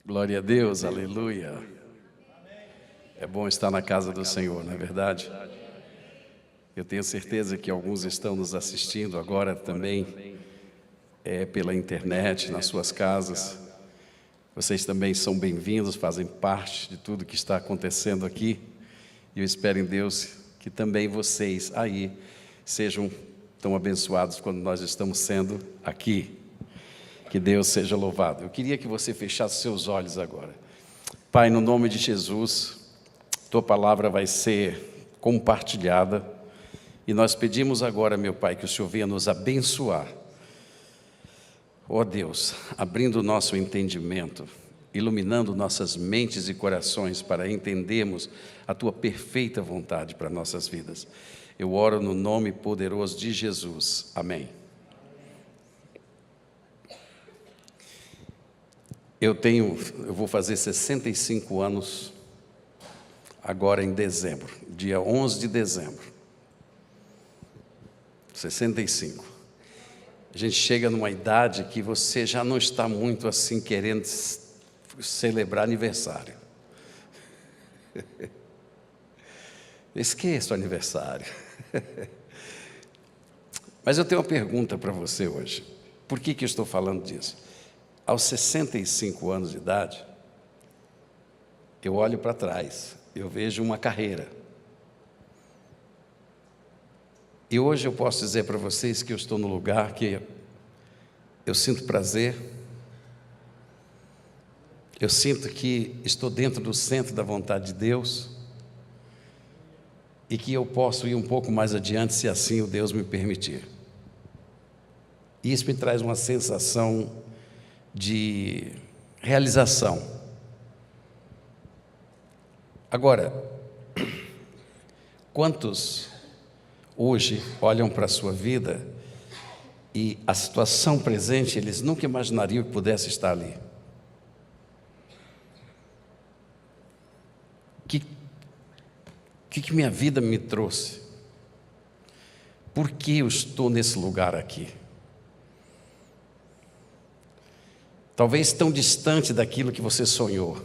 Glória a Deus, aleluia. É bom estar na casa do Senhor, não é verdade? Eu tenho certeza que alguns estão nos assistindo agora também, pela internet, nas suas casas. Vocês também são bem-vindos, fazem parte de tudo que está acontecendo aqui. E eu espero em Deus que também vocês aí sejam tão abençoados quando nós estamos sendo aqui. Que Deus seja louvado. Eu queria que você fechasse seus olhos agora. Pai, no nome de Jesus, Tua palavra vai ser compartilhada. E nós pedimos agora, meu Pai, que o Senhor venha nos abençoar. Ó Deus, abrindo o nosso entendimento, iluminando nossas mentes e corações para entendermos a Tua perfeita vontade para nossas vidas. Eu oro no nome poderoso de Jesus. Amém. Eu vou fazer 65 anos agora em dezembro, dia 11 de dezembro. 65. A gente chega numa idade que você já não está muito assim querendo celebrar aniversário. Esqueça o aniversário. Mas eu tenho uma pergunta para você hoje. Por que eu estou falando disso? Aos 65 anos de idade, eu olho para trás, eu vejo uma carreira. E hoje eu posso dizer para vocês que eu estou no lugar que eu sinto prazer, eu sinto que estou dentro do centro da vontade de Deus e que eu posso ir um pouco mais adiante se assim o Deus me permitir. E isso me traz uma sensação de realização. Agora, quantos hoje olham para a sua vida e a situação presente, eles nunca imaginariam que pudesse estar ali? Que minha vida me trouxe? Por que eu estou nesse lugar aqui? Talvez tão distante daquilo que você sonhou.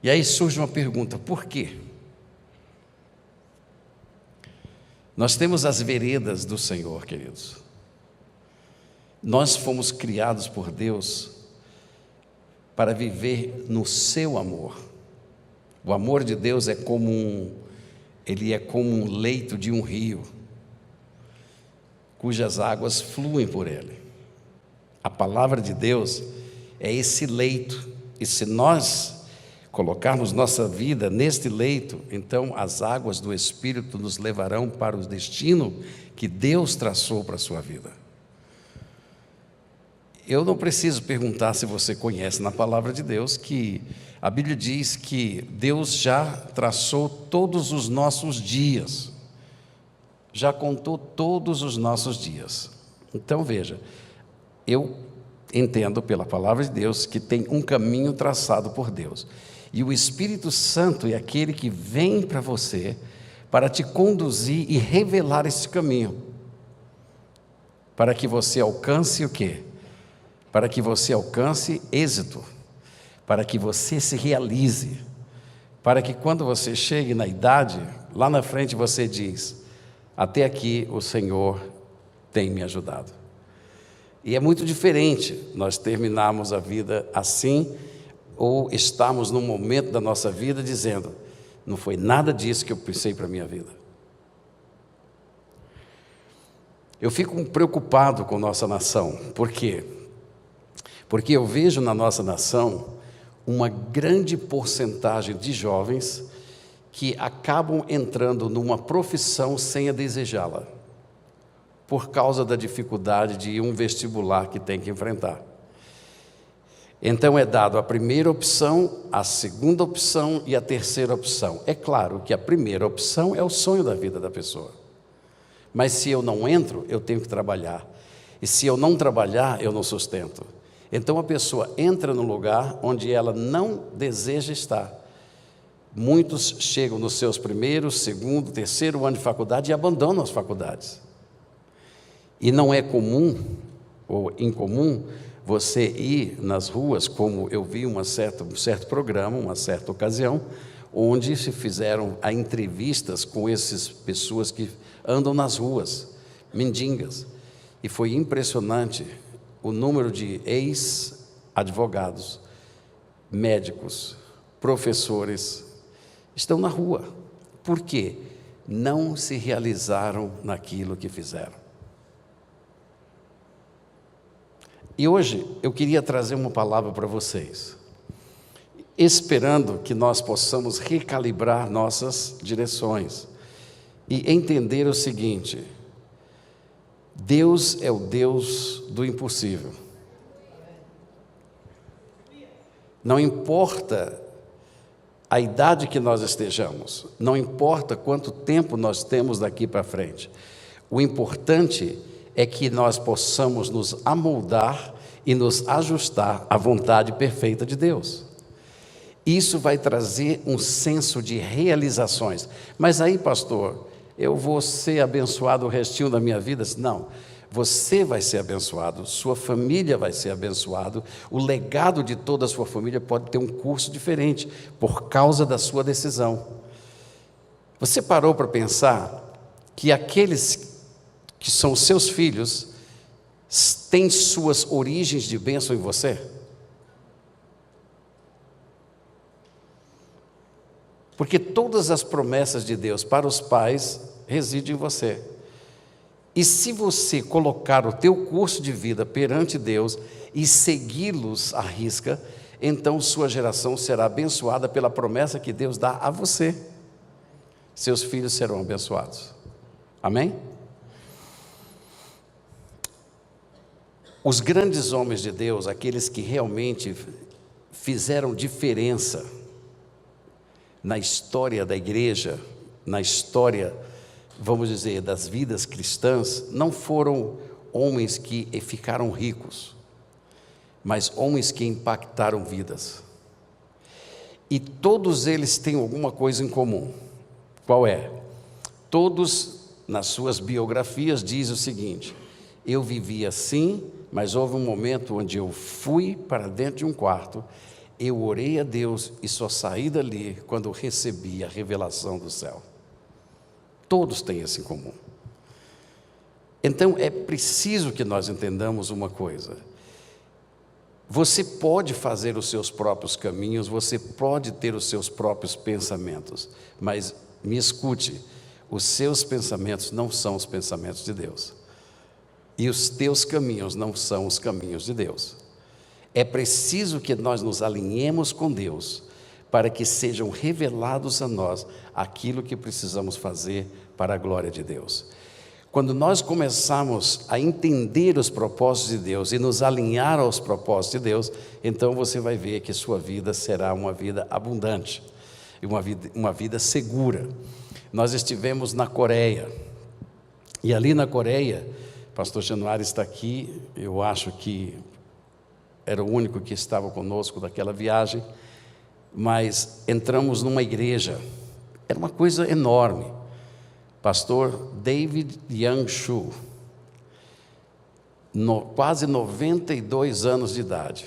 E aí surge uma pergunta: por quê? Nós temos as veredas do Senhor, queridos. Nós fomos criados por Deus para viver no seu amor. O amor de Deus é como um leito de um rio, cujas águas fluem por ele. A palavra de Deus é esse leito, e se nós colocarmos nossa vida neste leito, então as águas do Espírito nos levarão para o destino que Deus traçou para a sua vida. Eu não preciso perguntar se você conhece na palavra de Deus que a Bíblia diz que Deus já traçou todos os nossos dias, já contou todos os nossos dias. Então veja, eu entendo pela palavra de Deus que tem um caminho traçado por Deus. E o Espírito Santo é aquele que vem para você para te conduzir e revelar esse caminho. Para que você alcance o quê? Para que você alcance êxito. Para que você se realize. Para que quando você chegue na idade, lá na frente você diz: até aqui o Senhor tem me ajudado. E é muito diferente nós terminarmos a vida assim, ou estarmos num momento da nossa vida dizendo: não foi nada disso que eu pensei para a minha vida. Eu fico preocupado com nossa nação. Por quê? Porque eu vejo na nossa nação uma grande porcentagem de jovens que acabam entrando numa profissão sem a desejá-la, por causa da dificuldade de um vestibular que tem que enfrentar. Então é dado a primeira opção, a segunda opção e a terceira opção. É claro que a primeira opção é o sonho da vida da pessoa. Mas se eu não entro, eu tenho que trabalhar. E se eu não trabalhar, eu não sustento. Então a pessoa entra no lugar onde ela não deseja estar. Muitos chegam nos seus primeiro, segundo, terceiro ano de faculdade e abandonam as faculdades. E não é comum ou incomum você ir nas ruas, como eu vi um certo programa, uma certa ocasião, onde se fizeram entrevistas com essas pessoas que andam nas ruas, mendigas. E foi impressionante o número de ex-advogados, médicos, professores, estão na rua. Por quê? Não se realizaram naquilo que fizeram. E hoje eu queria trazer uma palavra para vocês, esperando que nós possamos recalibrar nossas direções e entender o seguinte: Deus é o Deus do impossível. Não importa a idade que nós estejamos, não importa quanto tempo nós temos daqui para frente, o importante é que nós possamos nos amoldar e nos ajustar à vontade perfeita de Deus. Isso vai trazer um senso de realizações. Mas aí, pastor, eu vou ser abençoado o restinho da minha vida? Não, você vai ser abençoado, sua família vai ser abençoado, o legado de toda a sua família pode ter um curso diferente, por causa da sua decisão. Você parou para pensar que aqueles que são seus filhos têm suas origens de bênção em você? Porque todas as promessas de Deus para os pais residem em você. E se você colocar o teu curso de vida perante Deus e segui-los à risca, então sua geração será abençoada pela promessa que Deus dá a você. Seus filhos serão abençoados. Amém? Os grandes homens de Deus, aqueles que realmente fizeram diferença na história da igreja, na história, vamos dizer, das vidas cristãs, não foram homens que ficaram ricos, mas homens que impactaram vidas. E todos eles têm alguma coisa em comum. Qual é? Todos, nas suas biografias, dizem o seguinte: eu vivi assim, mas houve um momento onde eu fui para dentro de um quarto, eu orei a Deus e só saí dali quando recebi a revelação do céu. Todos têm isso em comum. Então é preciso que nós entendamos uma coisa: você pode fazer os seus próprios caminhos, você pode ter os seus próprios pensamentos, mas me escute, os seus pensamentos não são os pensamentos de Deus, e os teus caminhos não são os caminhos de Deus. É preciso que nós nos alinhemos com Deus, para que sejam revelados a nós aquilo que precisamos fazer para a glória de Deus. Quando nós começarmos a entender os propósitos de Deus e nos alinhar aos propósitos de Deus, então você vai ver que sua vida será uma vida abundante, e uma vida segura. Nós estivemos na Coreia, e ali na Coreia, pastor Januário está aqui, eu acho que era o único que estava conosco daquela viagem, mas entramos numa igreja, era uma coisa enorme. Pastor David Yang-Shu, quase 92 anos de idade,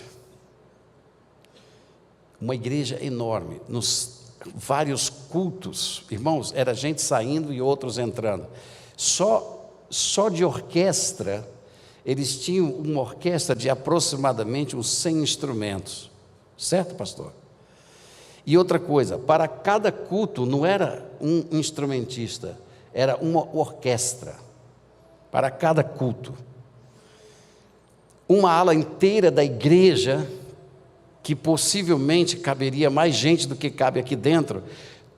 uma igreja enorme, nos vários cultos, irmãos, era gente saindo e outros entrando, só de orquestra, eles tinham uma orquestra de aproximadamente uns 100 instrumentos, certo, pastor? E outra coisa, para cada culto não era um instrumentista, era uma orquestra, para cada culto. Uma ala inteira da igreja, que possivelmente caberia mais gente do que cabe aqui dentro,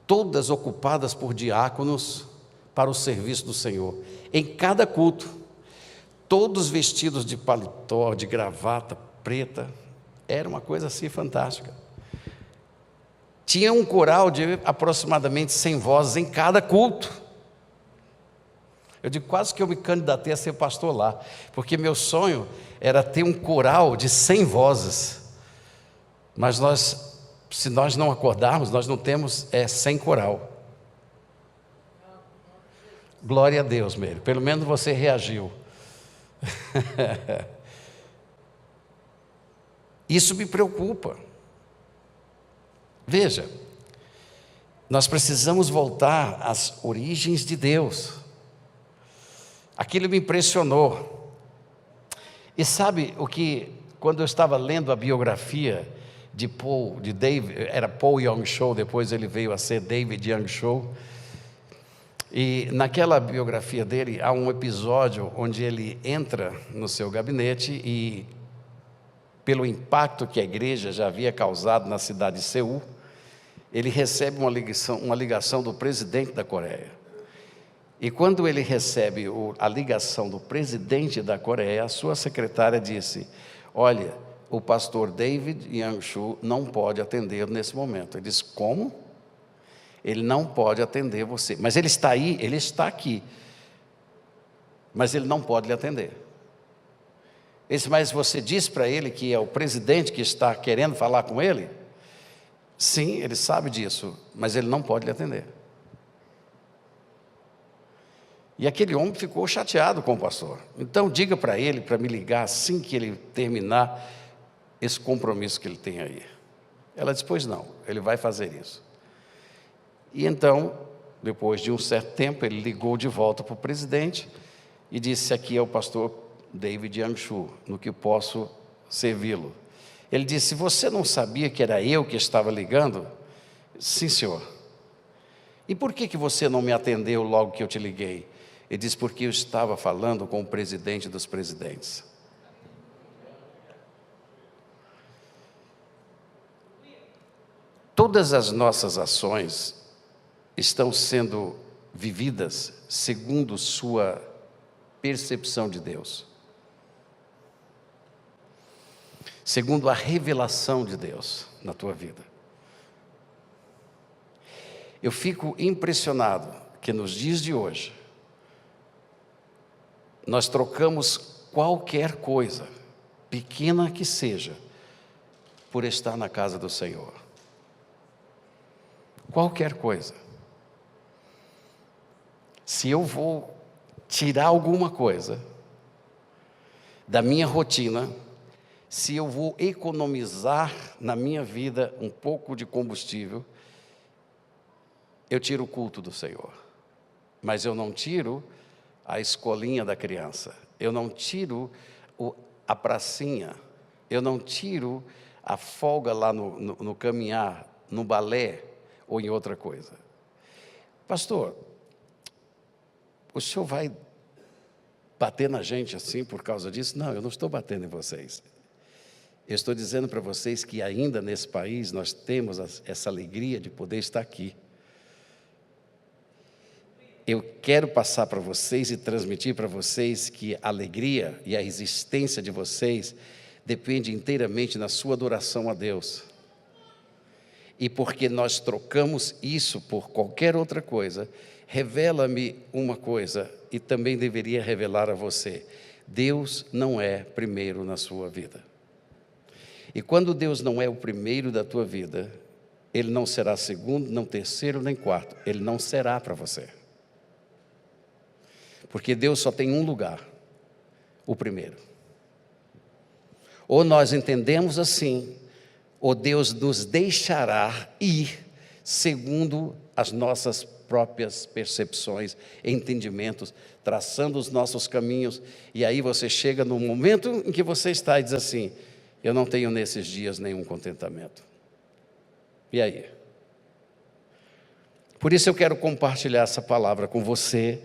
todas ocupadas por diáconos para o serviço do Senhor. Em cada culto, todos vestidos de paletó, de gravata preta, era uma coisa assim fantástica. Tinha um coral de aproximadamente 100 vozes em cada culto. Eu digo, quase que eu me candidatei a ser pastor lá, porque meu sonho era ter um coral de 100 vozes, mas nós Se nós não acordarmos, nós não temos 100 coral. Glória a Deus, Meire. Pelo menos você reagiu. Isso me preocupa. Veja, nós precisamos voltar às origens de Deus. Aquilo me impressionou. E sabe o que, quando eu estava lendo a biografia de David, era Paul Young Cho, depois ele veio a ser David Young Cho, e naquela biografia dele há um episódio onde ele entra no seu gabinete e, pelo impacto que a igreja já havia causado na cidade de Seul, ele recebe uma ligação do presidente da Coreia. E quando ele recebe a ligação do presidente da Coreia, a sua secretária disse: olha, o pastor David Young Cho não pode atender nesse momento. Ele disse: como? Ele não pode atender você. Mas ele está aí, ele está aqui. Mas ele não pode lhe atender. Ele disse: mas você disse para ele que é o presidente que está querendo falar com ele? Sim, ele sabe disso, mas ele não pode lhe atender. E aquele homem ficou chateado com o pastor. Então diga para ele, para me ligar assim que ele terminar esse compromisso que ele tem aí. Ela disse: pois não, ele vai fazer isso. E então, depois de um certo tempo, ele ligou de volta para o presidente e disse: aqui é o pastor David Young Cho, no que posso servi-lo. Ele disse: você não sabia que era eu que estava ligando? Sim, senhor. E por que você não me atendeu logo que eu te liguei? Ele disse: porque eu estava falando com o presidente dos presidentes. Todas as nossas ações estão sendo vividas segundo sua percepção de Deus, segundo a revelação de Deus na tua vida. Eu fico impressionado que nos dias de hoje nós trocamos qualquer coisa, pequena que seja, por estar na casa do Senhor. Qualquer coisa. Se eu vou tirar alguma coisa da minha rotina, se eu vou economizar na minha vida um pouco de combustível, eu tiro o culto do Senhor. Mas eu não tiro a escolinha da criança, eu não tiro a pracinha, eu não tiro a folga lá no caminhar, no balé ou em outra coisa. Pastor, o senhor vai bater na gente assim por causa disso? Não, eu não estou batendo em vocês. Eu estou dizendo para vocês que ainda nesse país nós temos essa alegria de poder estar aqui. Eu quero passar para vocês e transmitir para vocês que a alegria e a existência de vocês depende inteiramente da sua adoração a Deus. E porque nós trocamos isso por qualquer outra coisa, revela-me uma coisa, e também deveria revelar a você: Deus não é primeiro na sua vida. E quando Deus não é o primeiro da tua vida, Ele não será segundo, não terceiro, nem quarto. Ele não será para você. Porque Deus só tem um lugar, o primeiro. Ou nós entendemos assim, ou Deus nos deixará ir segundo as nossas próprias percepções, entendimentos, traçando os nossos caminhos, e aí você chega no momento em que você está e diz assim: eu não tenho nesses dias nenhum contentamento. E aí? Por isso eu quero compartilhar essa palavra com você,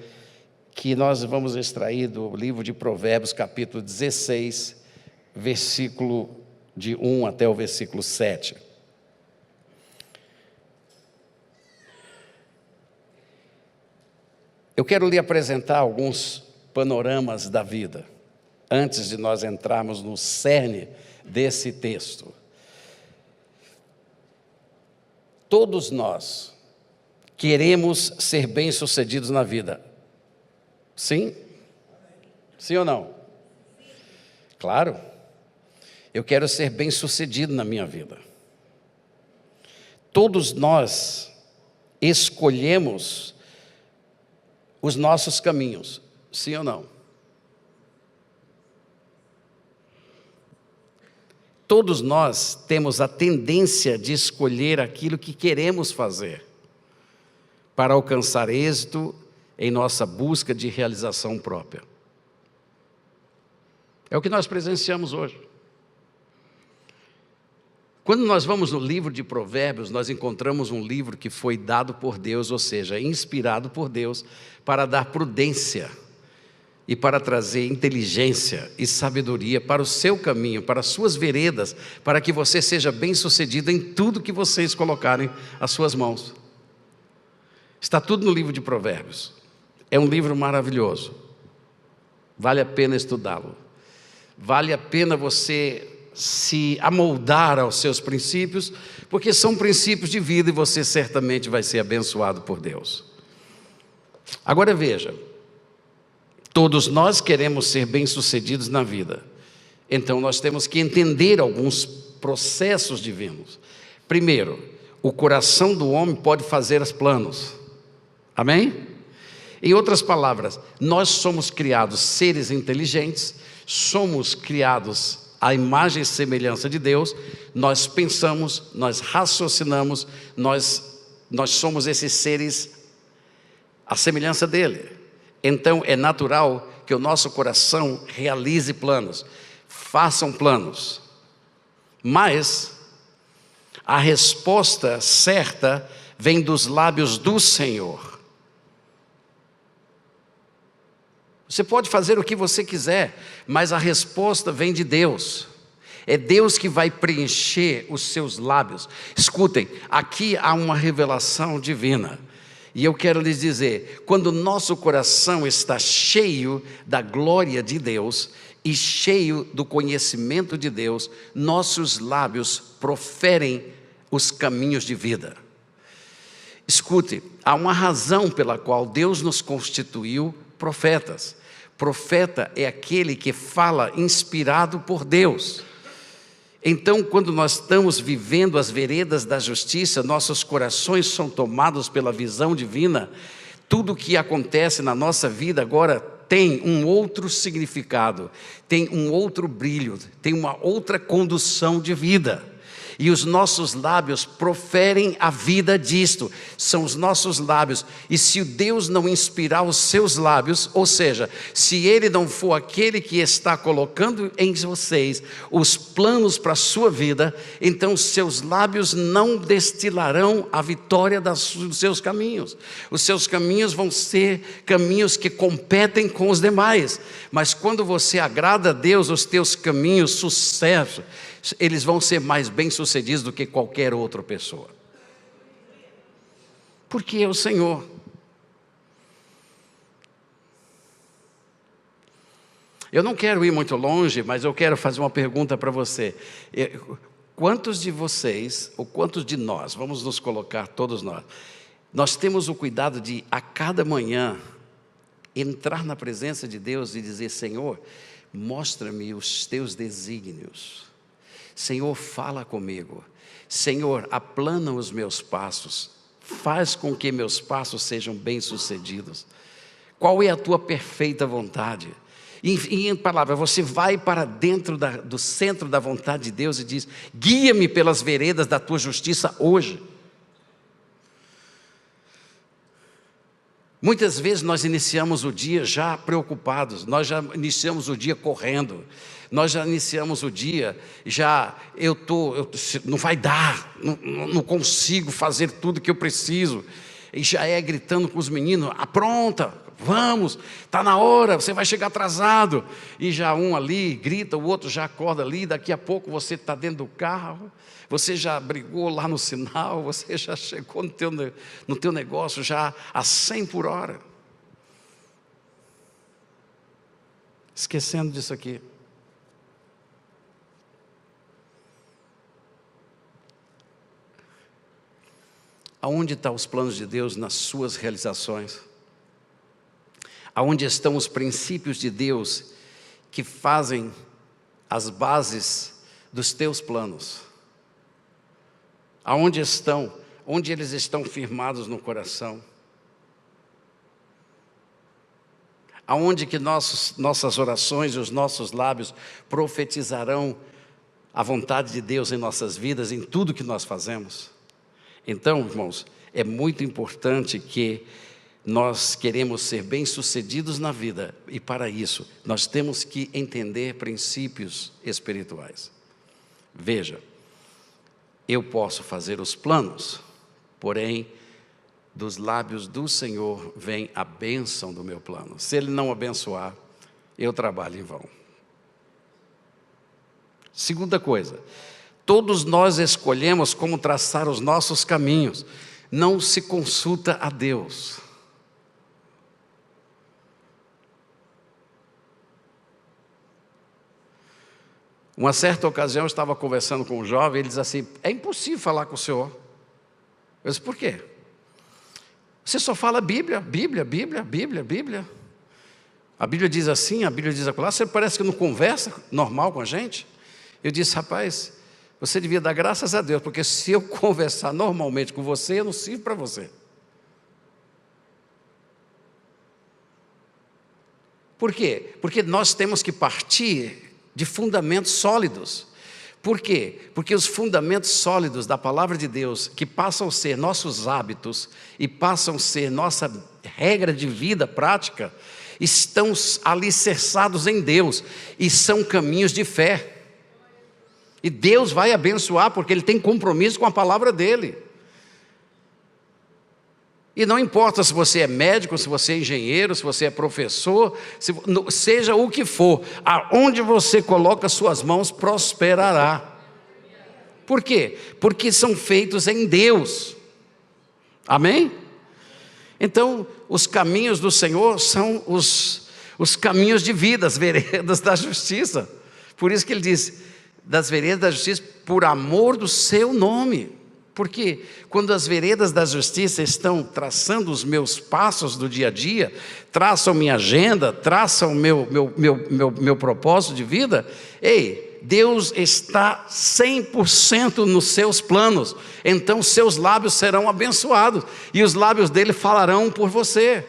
que nós vamos extrair do livro de Provérbios, capítulo 16, versículo de 1 até o versículo 7. Eu quero lhe apresentar alguns panoramas da vida, antes de nós entrarmos no cerne desse texto. Todos nós queremos ser bem-sucedidos na vida. Sim? Sim ou não? Claro. Eu quero ser bem-sucedido na minha vida. todos nós escolhemos os nossos caminhos, sim ou não? Todos nós temos a tendência de escolher aquilo que queremos fazer para alcançar êxito em nossa busca de realização própria. É o que nós presenciamos hoje. Quando nós vamos no livro de Provérbios, nós encontramos um livro que foi dado por Deus, ou seja, inspirado por Deus, para dar prudência e para trazer inteligência e sabedoria para o seu caminho, para as suas veredas, para que você seja bem-sucedido em tudo que vocês colocarem às suas mãos. Está tudo no livro de Provérbios. É um livro maravilhoso. Vale a pena estudá-lo. Vale a pena você se amoldar aos seus princípios, porque são princípios de vida e você certamente vai ser abençoado por Deus. Agora veja, todos nós queremos ser bem-sucedidos na vida, então nós temos que entender alguns processos divinos. Primeiro, o coração do homem pode fazer os planos, amém? Em outras palavras, nós somos criados seres inteligentes, somos criados à imagem e semelhança de Deus, nós pensamos, nós raciocinamos, nós somos esses seres à semelhança dele. Então é natural que o nosso coração realize planos, façam planos, mas a resposta certa vem dos lábios do Senhor. Você pode fazer o que você quiser, mas a resposta vem de Deus. É Deus que vai preencher os seus lábios. Escutem, aqui há uma revelação divina. E eu quero lhes dizer, quando o nosso coração está cheio da glória de Deus e cheio do conhecimento de Deus, nossos lábios proferem os caminhos de vida. Escute, há uma razão pela qual Deus nos constituiu profetas. Profeta é aquele que fala inspirado por Deus. Então, quando nós estamos vivendo as veredas da justiça, nossos corações são tomados pela visão divina. Tudo o que acontece na nossa vida agora tem um outro significado, tem um outro brilho, tem uma outra condução de vida. E os nossos lábios proferem a vida disto, são os nossos lábios. E se Deus não inspirar os seus lábios, ou seja, se Ele não for aquele que está colocando em vocês os planos para a sua vida, então seus lábios não destilarão a vitória dos seus caminhos. Os seus caminhos vão ser caminhos que competem com os demais. Mas quando você agrada a Deus, os teus caminhos, sucesso, eles vão ser mais bem-sucedidos do que qualquer outra pessoa. Porque é o Senhor. Eu não quero ir muito longe, mas eu quero fazer uma pergunta para você. Quantos de vocês, ou quantos de nós, vamos nos colocar todos nós temos o cuidado de, a cada manhã, entrar na presença de Deus e dizer: Senhor, mostra-me os teus desígnios. Senhor, fala comigo. Senhor, aplana os meus passos. Faz com que meus passos sejam bem-sucedidos. Qual é a tua perfeita vontade? Em palavras, você vai para dentro do centro da vontade de Deus e diz: guia-me pelas veredas da tua justiça hoje. Muitas vezes nós iniciamos o dia já preocupados, nós já iniciamos o dia correndo, nós já iniciamos o dia, não vai dar, não consigo fazer tudo que eu preciso, e já é gritando com os meninos: apronta, vamos, está na hora, você vai chegar atrasado, e já um ali grita, o outro já acorda ali, daqui a pouco você está dentro do carro, você já brigou lá no sinal, você já chegou no teu negócio já a 100 por hora. Esquecendo disso aqui. Aonde estão os planos de Deus nas suas realizações? Aonde estão os princípios de Deus que fazem as bases dos teus planos? Aonde estão onde eles estão firmados no coração, aonde que nossas orações e os nossos lábios profetizarão a vontade de Deus em nossas vidas, em tudo que nós fazemos. Então, irmãos, é muito importante que nós queremos ser bem-sucedidos na vida, e para isso, nós temos que entender princípios espirituais. Veja, eu posso fazer os planos, porém, dos lábios do Senhor vem a bênção do meu plano. Se Ele não abençoar, eu trabalho em vão. Segunda coisa, todos nós escolhemos como traçar os nossos caminhos, não se consulta a Deus. Uma certa ocasião eu estava conversando com um jovem, ele diz assim: é impossível falar com o senhor. Eu disse: por quê? Você só fala Bíblia, Bíblia, Bíblia, Bíblia, Bíblia. A Bíblia diz assim, a Bíblia diz acolá. Você parece que não conversa normal com a gente. Eu disse: rapaz, você devia dar graças a Deus, porque se eu conversar normalmente com você, eu não sirvo para você. Por quê? Porque nós temos que partir de fundamentos sólidos. Por quê? Porque os fundamentos sólidos da palavra de Deus, que passam a ser nossos hábitos e passam a ser nossa regra de vida prática, estão alicerçados em Deus e são caminhos de fé. E Deus vai abençoar porque Ele tem compromisso com a palavra dEle. E não importa se você é médico, se você é engenheiro, se você é professor, seja o que for, aonde você coloca suas mãos prosperará. Por quê? Porque são feitos em Deus. Amém? Então, os caminhos do Senhor são os caminhos de vida, as veredas da justiça. Por isso que Ele diz, das veredas da justiça, por amor do seu nome. Porque quando as veredas da justiça estão traçando os meus passos do dia a dia, traçam minha agenda, traçam meu propósito de vida, ei, Deus está 100% nos seus planos, então seus lábios serão abençoados, e os lábios dele falarão por você,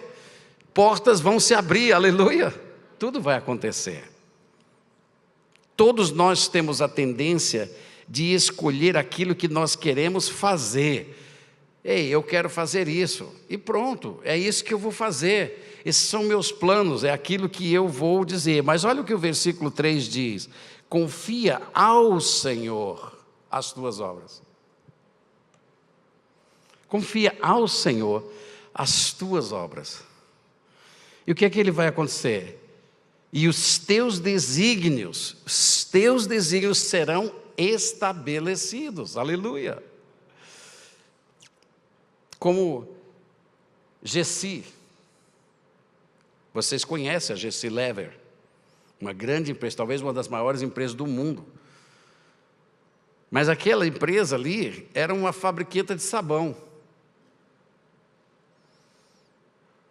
portas vão se abrir, aleluia, tudo vai acontecer. Todos nós temos a tendência de escolher aquilo que nós queremos fazer. Ei, eu quero fazer isso, e pronto, é isso que eu vou fazer, esses são meus planos, é aquilo que eu vou dizer. Mas olha o que o versículo 3 diz: confia ao Senhor as tuas obras. Confia ao Senhor as tuas obras. E o que é que ele vai acontecer? E os teus desígnios serão estabelecidos, aleluia. Como Gessi, vocês conhecem a Gessi Lever, uma grande empresa, talvez uma das maiores empresas do mundo. Mas aquela empresa ali era uma fabriqueta de sabão.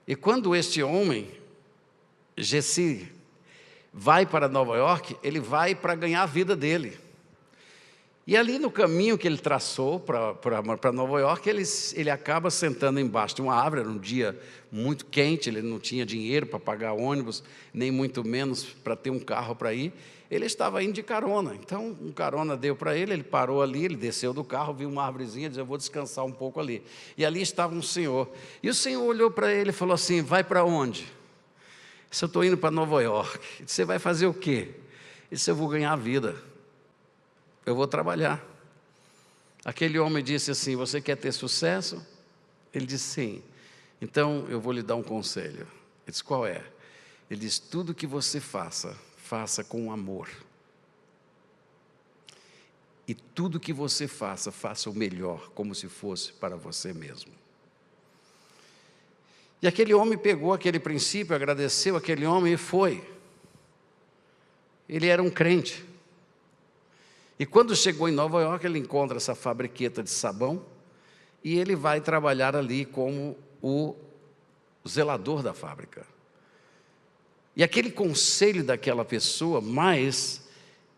E quando este homem, Gessi, vai para Nova York, ele vai para ganhar a vida dele. E ali no caminho que ele traçou para Nova York, ele acaba sentando embaixo de uma árvore. Era um dia muito quente, ele não tinha dinheiro para pagar ônibus, nem muito menos para ter um carro para ir. Ele estava indo de carona, então um carona deu para ele, ele parou ali, ele desceu do carro, viu uma árvorezinha, disse: eu vou descansar um pouco ali. E ali estava um senhor, e o senhor olhou para ele e falou assim: vai para onde? Ele disse: eu estou indo para Nova York. Ele disse: você vai fazer o quê? Ele disse: eu vou ganhar a vida. Eu vou trabalhar. Aquele homem disse assim: você quer ter sucesso? Ele disse: sim. Então eu vou lhe dar um conselho. Ele disse: qual é? Ele disse: tudo que você faça, faça com amor. E tudo que você faça, faça o melhor, como se fosse para você mesmo. E aquele homem pegou aquele princípio, agradeceu aquele homem e foi. Ele era um crente. E quando chegou em Nova York, ele encontra essa fabriqueta de sabão e ele vai trabalhar ali como o zelador da fábrica. E aquele conselho daquela pessoa, mas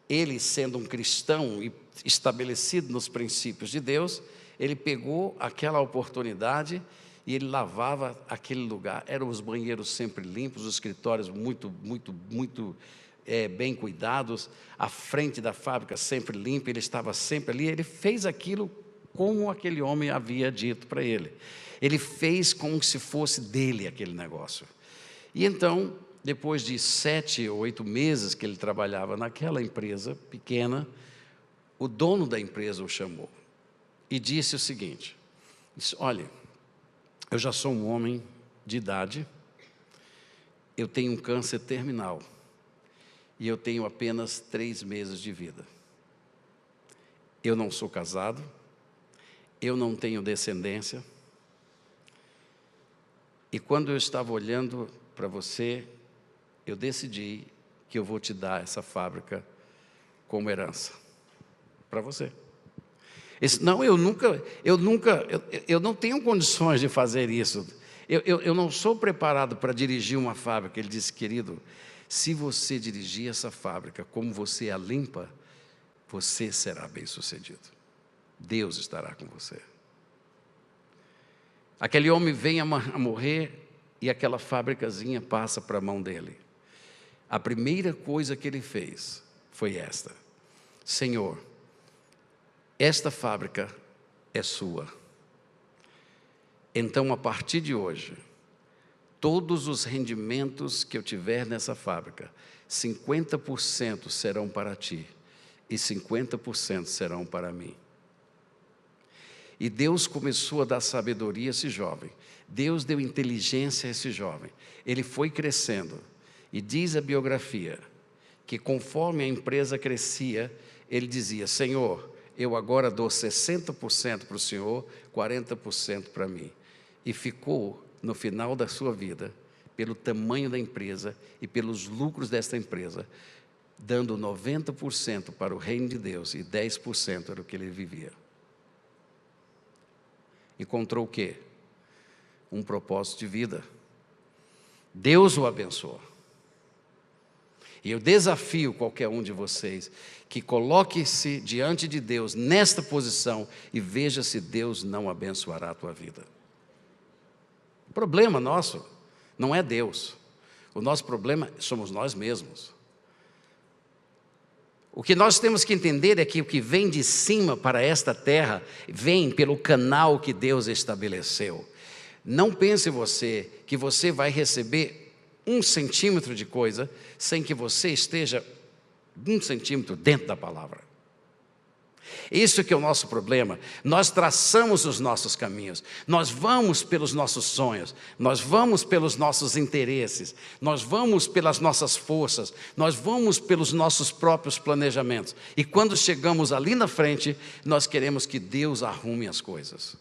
ele sendo um cristão e estabelecido nos princípios de Deus, ele pegou aquela oportunidade e ele lavava aquele lugar. Eram os banheiros sempre limpos, os escritórios muito bem cuidados, a frente da fábrica sempre limpa, ele estava sempre ali. Ele fez aquilo como aquele homem havia dito para ele. Ele fez como se fosse dele aquele negócio. E então, depois de 7 ou 8 meses que ele trabalhava naquela empresa pequena, o dono da empresa o chamou e disse o seguinte: olha, eu já sou um homem de idade, eu tenho um câncer terminal e eu tenho apenas 3 meses de vida. Eu não sou casado, eu não tenho descendência, e quando eu estava olhando para você, eu decidi que eu vou te dar essa fábrica como herança para você. Não, eu não tenho condições de fazer isso. Eu não sou preparado para dirigir uma fábrica. Ele disse: querido, se você dirigir essa fábrica como você a limpa, você será bem-sucedido. Deus estará com você. Aquele homem vem a morrer e aquela fábricazinha passa para a mão dele. A primeira coisa que ele fez foi esta: Senhor, esta fábrica é sua. Então, a partir de hoje, todos os rendimentos que eu tiver nessa fábrica, 50% serão para ti e 50% serão para mim. E Deus começou a dar sabedoria a esse jovem. Deus deu inteligência a esse jovem. Ele foi crescendo. E diz a biografia que conforme a empresa crescia, ele dizia: Senhor, eu agora dou 60% para o Senhor, 40% para mim. E ficou, no final da sua vida, pelo tamanho da empresa e pelos lucros desta empresa, dando 90% para o reino de Deus e 10% era o que ele vivia. Encontrou o quê? Um propósito de vida. Deus o abençoou. E eu desafio qualquer um de vocês que coloque-se diante de Deus nesta posição e veja se Deus não abençoará a tua vida. O problema nosso não é Deus. O nosso problema somos nós mesmos. O que nós temos que entender é que o que vem de cima para esta terra vem pelo canal que Deus estabeleceu. Não pense você que você vai receber 1 centímetro de coisa sem que você esteja 1 centímetro dentro da palavra. Isso que é o nosso problema. Nós traçamos os nossos caminhos, nós vamos pelos nossos sonhos, nós vamos pelos nossos interesses, nós vamos pelas nossas forças, nós vamos pelos nossos próprios planejamentos. E quando chegamos ali na frente, nós queremos que Deus arrume as coisas.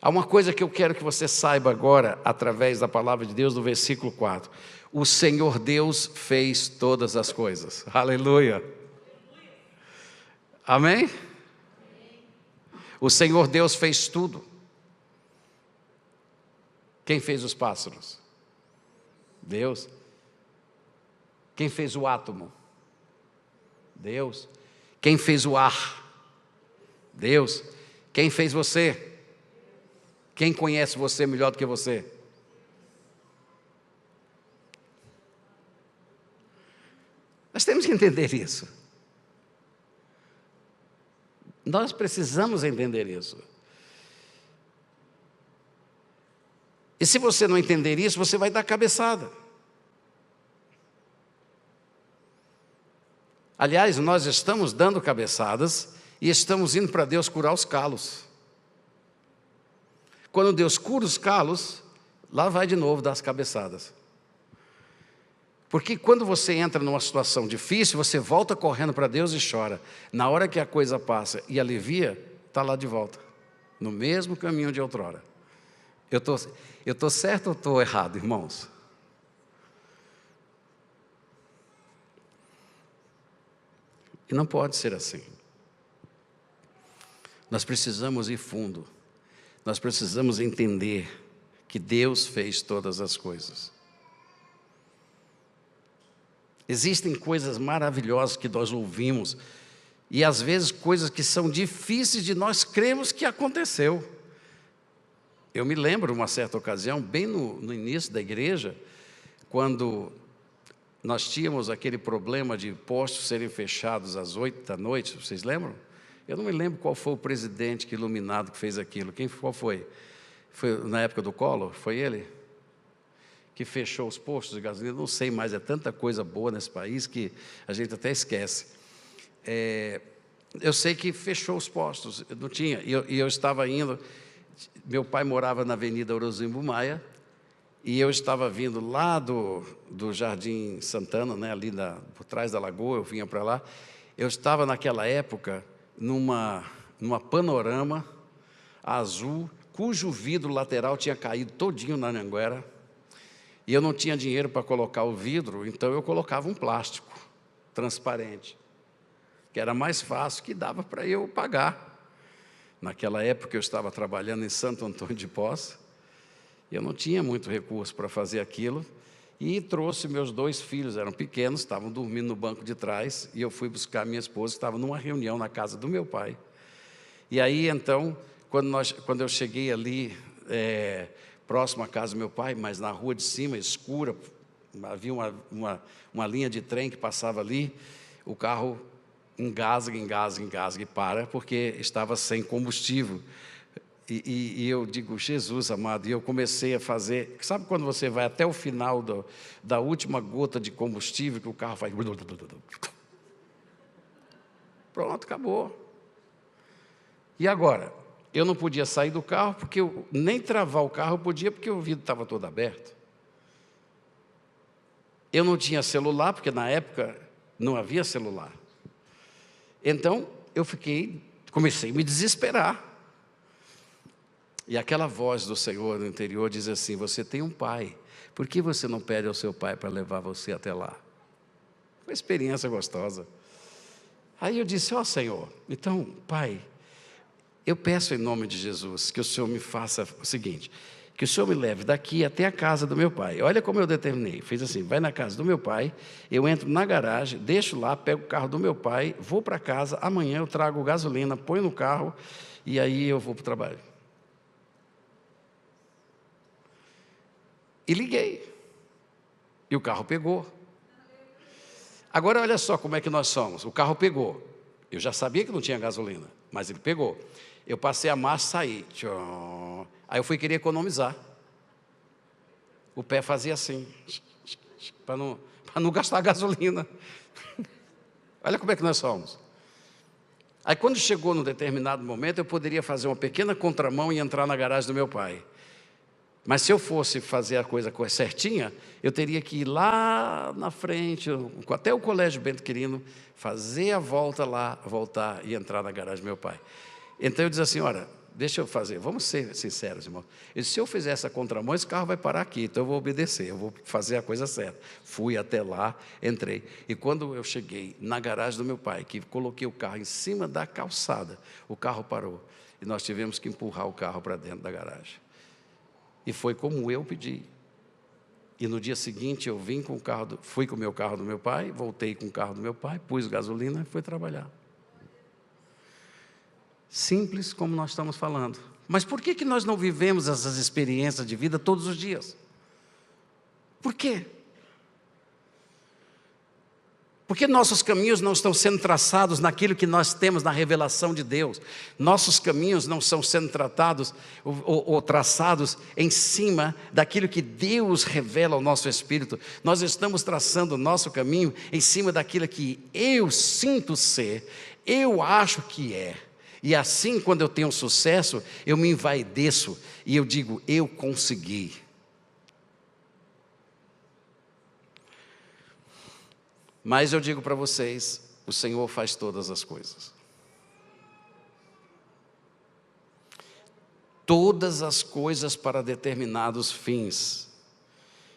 Há uma coisa que eu quero que você saiba agora, através da palavra de Deus, no versículo 4. O Senhor Deus fez todas as coisas. Aleluia. Amém? O Senhor Deus fez tudo. Quem fez os pássaros? Deus. Quem fez o átomo? Deus. Quem fez o ar? Deus. Quem fez você? Quem conhece você melhor do que você? Nós temos que entender isso. Nós precisamos entender isso. E se você não entender isso, você vai dar cabeçada. Aliás, nós estamos dando cabeçadas e estamos indo para Deus curar os calos. Quando Deus cura os calos, lá vai de novo dar as cabeçadas. Porque quando você entra numa situação difícil, você volta correndo para Deus e chora. Na hora que a coisa passa e alivia, está lá de volta, no mesmo caminho de outrora. Eu tô certo ou estou errado, irmãos? E não pode ser assim. Nós precisamos ir fundo. Nós precisamos entender que Deus fez todas as coisas. Existem coisas maravilhosas que nós ouvimos, e às vezes coisas que são difíceis de nós crermos que aconteceu. Eu me lembro, uma certa ocasião, bem no início da igreja, quando nós tínhamos aquele problema de postos serem fechados às 8 da noite, vocês lembram? Eu não me lembro qual foi o presidente iluminado que fez aquilo. Qual foi? Foi na época do Collor? Foi ele? Que fechou os postos de gasolina? Não sei mais, é tanta coisa boa nesse país que a gente até esquece. Eu sei que fechou os postos, não tinha, e eu estava indo, meu pai morava na Avenida Orozimbo Maia, e eu estava vindo lá do Jardim Santana, né, ali por trás da lagoa, eu vinha para lá. Eu estava naquela época numa Panorama azul, cujo vidro lateral tinha caído todinho na Anhanguera, e eu não tinha dinheiro para colocar o vidro, então eu colocava um plástico transparente, que era mais fácil, que dava para eu pagar. Naquela época eu estava trabalhando em Santo Antônio de Poça, e eu não tinha muito recurso para fazer aquilo, e trouxe meus 2 filhos, eram pequenos, estavam dormindo no banco de trás, e eu fui buscar minha esposa, que estava numa reunião na casa do meu pai. E aí, então, quando eu cheguei ali, próximo à casa do meu pai, mas na rua de cima, escura, havia uma linha de trem que passava ali, o carro engasga e para, porque estava sem combustível. E eu digo, Jesus amado, e eu comecei a fazer, sabe quando você vai até o final da última gota de combustível, que o carro faz... Pronto, acabou. E agora? Eu não podia sair do carro, porque nem travar o carro eu podia, porque o vidro estava todo aberto. Eu não tinha celular, porque na época não havia celular. Então, comecei a me desesperar. E aquela voz do Senhor no interior diz assim, você tem um pai, por que você não pede ao seu pai para levar você até lá? Foi uma experiência gostosa. Aí eu disse, Senhor, então, pai, eu peço em nome de Jesus que o Senhor me faça o seguinte, que o Senhor me leve daqui até a casa do meu pai. Olha como eu determinei, fiz assim, vai na casa do meu pai, eu entro na garagem, deixo lá, pego o carro do meu pai, vou para casa, amanhã eu trago gasolina, ponho no carro, e aí eu vou para o trabalho. E liguei, e o carro pegou. Agora olha só como é que nós somos, o carro pegou, eu já sabia que não tinha gasolina, mas ele pegou. Eu passei a marcha e saí. Aí eu fui querer economizar. O pé fazia assim, para não gastar gasolina. Olha como é que nós somos. Aí quando chegou num determinado momento, eu poderia fazer uma pequena contramão e entrar na garagem do meu pai. Mas se eu fosse fazer a coisa certinha, eu teria que ir lá na frente, até o Colégio Bento Quirino, fazer a volta lá, voltar e entrar na garagem do meu pai. Então eu disse assim, olha, deixa eu fazer, vamos ser sinceros, irmão. Se eu fizer essa contramão, esse carro vai parar aqui, então eu vou obedecer, eu vou fazer a coisa certa. Fui até lá, entrei. E quando eu cheguei na garagem do meu pai, que coloquei o carro em cima da calçada, o carro parou. E nós tivemos que empurrar o carro para dentro da garagem. E foi como eu pedi. E no dia seguinte eu fui com o meu carro do meu pai, voltei com o carro do meu pai, pus gasolina e fui trabalhar. Simples como nós estamos falando. Mas por que nós não vivemos essas experiências de vida todos os dias? Por quê? Porque nossos caminhos não estão sendo traçados naquilo que nós temos na revelação de Deus. Nossos caminhos não estão sendo tratados ou traçados em cima daquilo que Deus revela ao nosso espírito. Nós estamos traçando o nosso caminho em cima daquilo que eu sinto ser, eu acho que é. E assim, quando eu tenho sucesso, eu me envaideço e eu digo, eu consegui. Mas eu digo para vocês, o Senhor faz todas as coisas. Todas as coisas para determinados fins.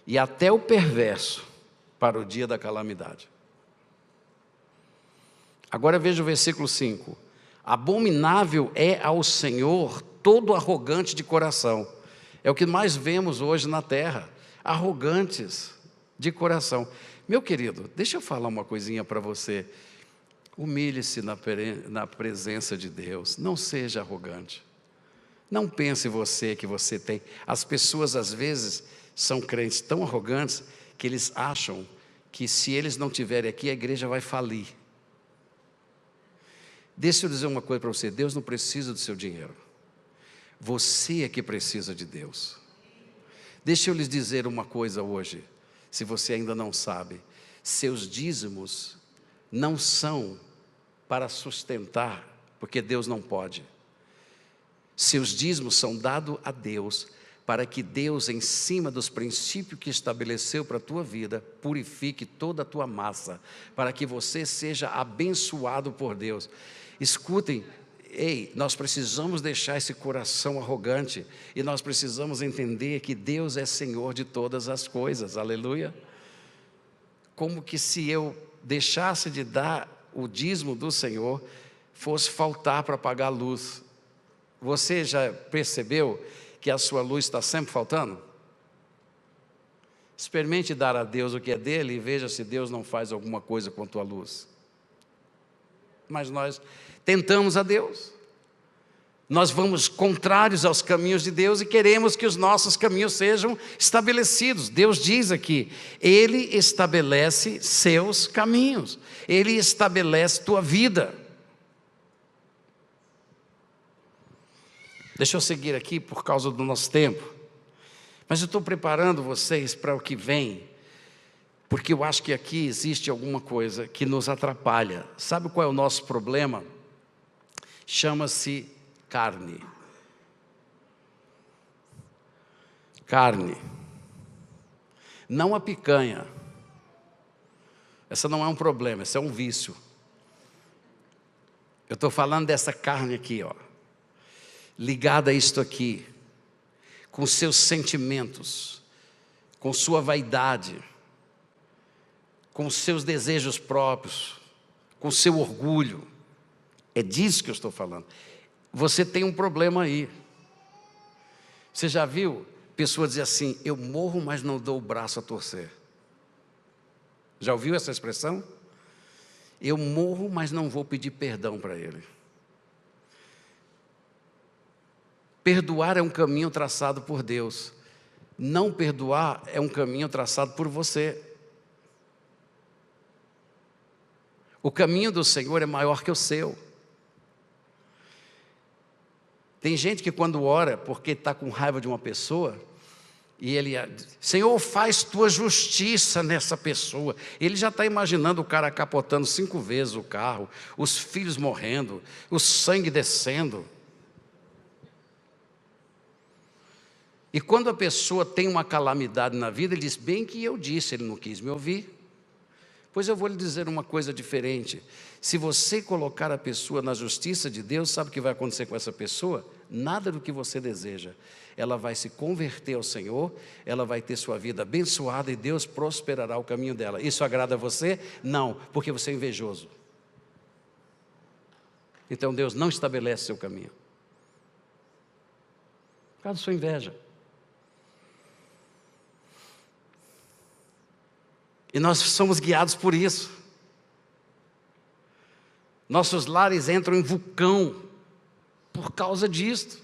E até o perverso para o dia da calamidade. Agora veja o versículo 5. Abominável é ao Senhor todo arrogante de coração. É o que mais vemos hoje na terra. Arrogantes de coração. Meu querido, deixa eu falar uma coisinha para você. Humilhe-se na presença de Deus, não seja arrogante. Não pense você que você tem. As pessoas às vezes são crentes tão arrogantes que eles acham que se eles não estiverem aqui, a igreja vai falir. Deixa eu dizer uma coisa para você, Deus não precisa do seu dinheiro. Você é que precisa de Deus. Deixa eu lhes dizer uma coisa hoje, se você ainda não sabe. Seus dízimos não são para sustentar, porque Deus não pode. Seus dízimos são dados a Deus, para que Deus, em cima dos princípios que estabeleceu para a tua vida, purifique toda a tua massa, para que você seja abençoado por Deus. Escutem, nós precisamos deixar esse coração arrogante, e nós precisamos entender que Deus é Senhor de todas as coisas, aleluia. Como que se eu deixasse de dar o dízimo do Senhor, fosse faltar para pagar a luz. Você já percebeu que a sua luz está sempre faltando? Experimente dar a Deus o que é dele e veja se Deus não faz alguma coisa com a tua luz. Mas nós tentamos a Deus. Nós vamos contrários aos caminhos de Deus e queremos que os nossos caminhos sejam estabelecidos. Deus diz aqui, Ele estabelece seus caminhos. Ele estabelece tua vida. Deixa eu seguir aqui por causa do nosso tempo. Mas eu estou preparando vocês para o que vem, porque eu acho que aqui existe alguma coisa que nos atrapalha. Sabe qual é o nosso problema? Chama-se carne. Carne. Não a picanha. Essa não é um problema, esse é um vício. Eu estou falando dessa carne aqui, ó. Ligada a isto aqui, com seus sentimentos, com sua vaidade, com seus desejos próprios, com seu orgulho. É disso que eu estou falando. Você tem um problema aí. Você já viu pessoa dizer assim, eu morro, mas não dou o braço a torcer? Já ouviu essa expressão? Eu morro, mas não vou pedir perdão para ele. Perdoar é um caminho traçado por Deus. Não perdoar é um caminho traçado por você. O caminho do Senhor é maior que o seu. Tem gente que quando ora, porque está com raiva de uma pessoa, e ele, Senhor, faz tua justiça nessa pessoa. Ele já está imaginando o cara capotando 5 vezes o carro, os filhos morrendo, o sangue descendo. E quando a pessoa tem uma calamidade na vida, ele diz, bem que eu disse, ele não quis me ouvir. Pois eu vou lhe dizer uma coisa diferente. Se você colocar a pessoa na justiça de Deus, sabe o que vai acontecer com essa pessoa? Nada do que você deseja. Ela vai se converter ao Senhor, ela vai ter sua vida abençoada e Deus prosperará o caminho dela. Isso agrada a você? Não, porque você é invejoso. Então Deus não estabelece seu caminho. Por causa da sua inveja. E nós somos guiados por isso. Nossos lares entram em vulcão por causa disto.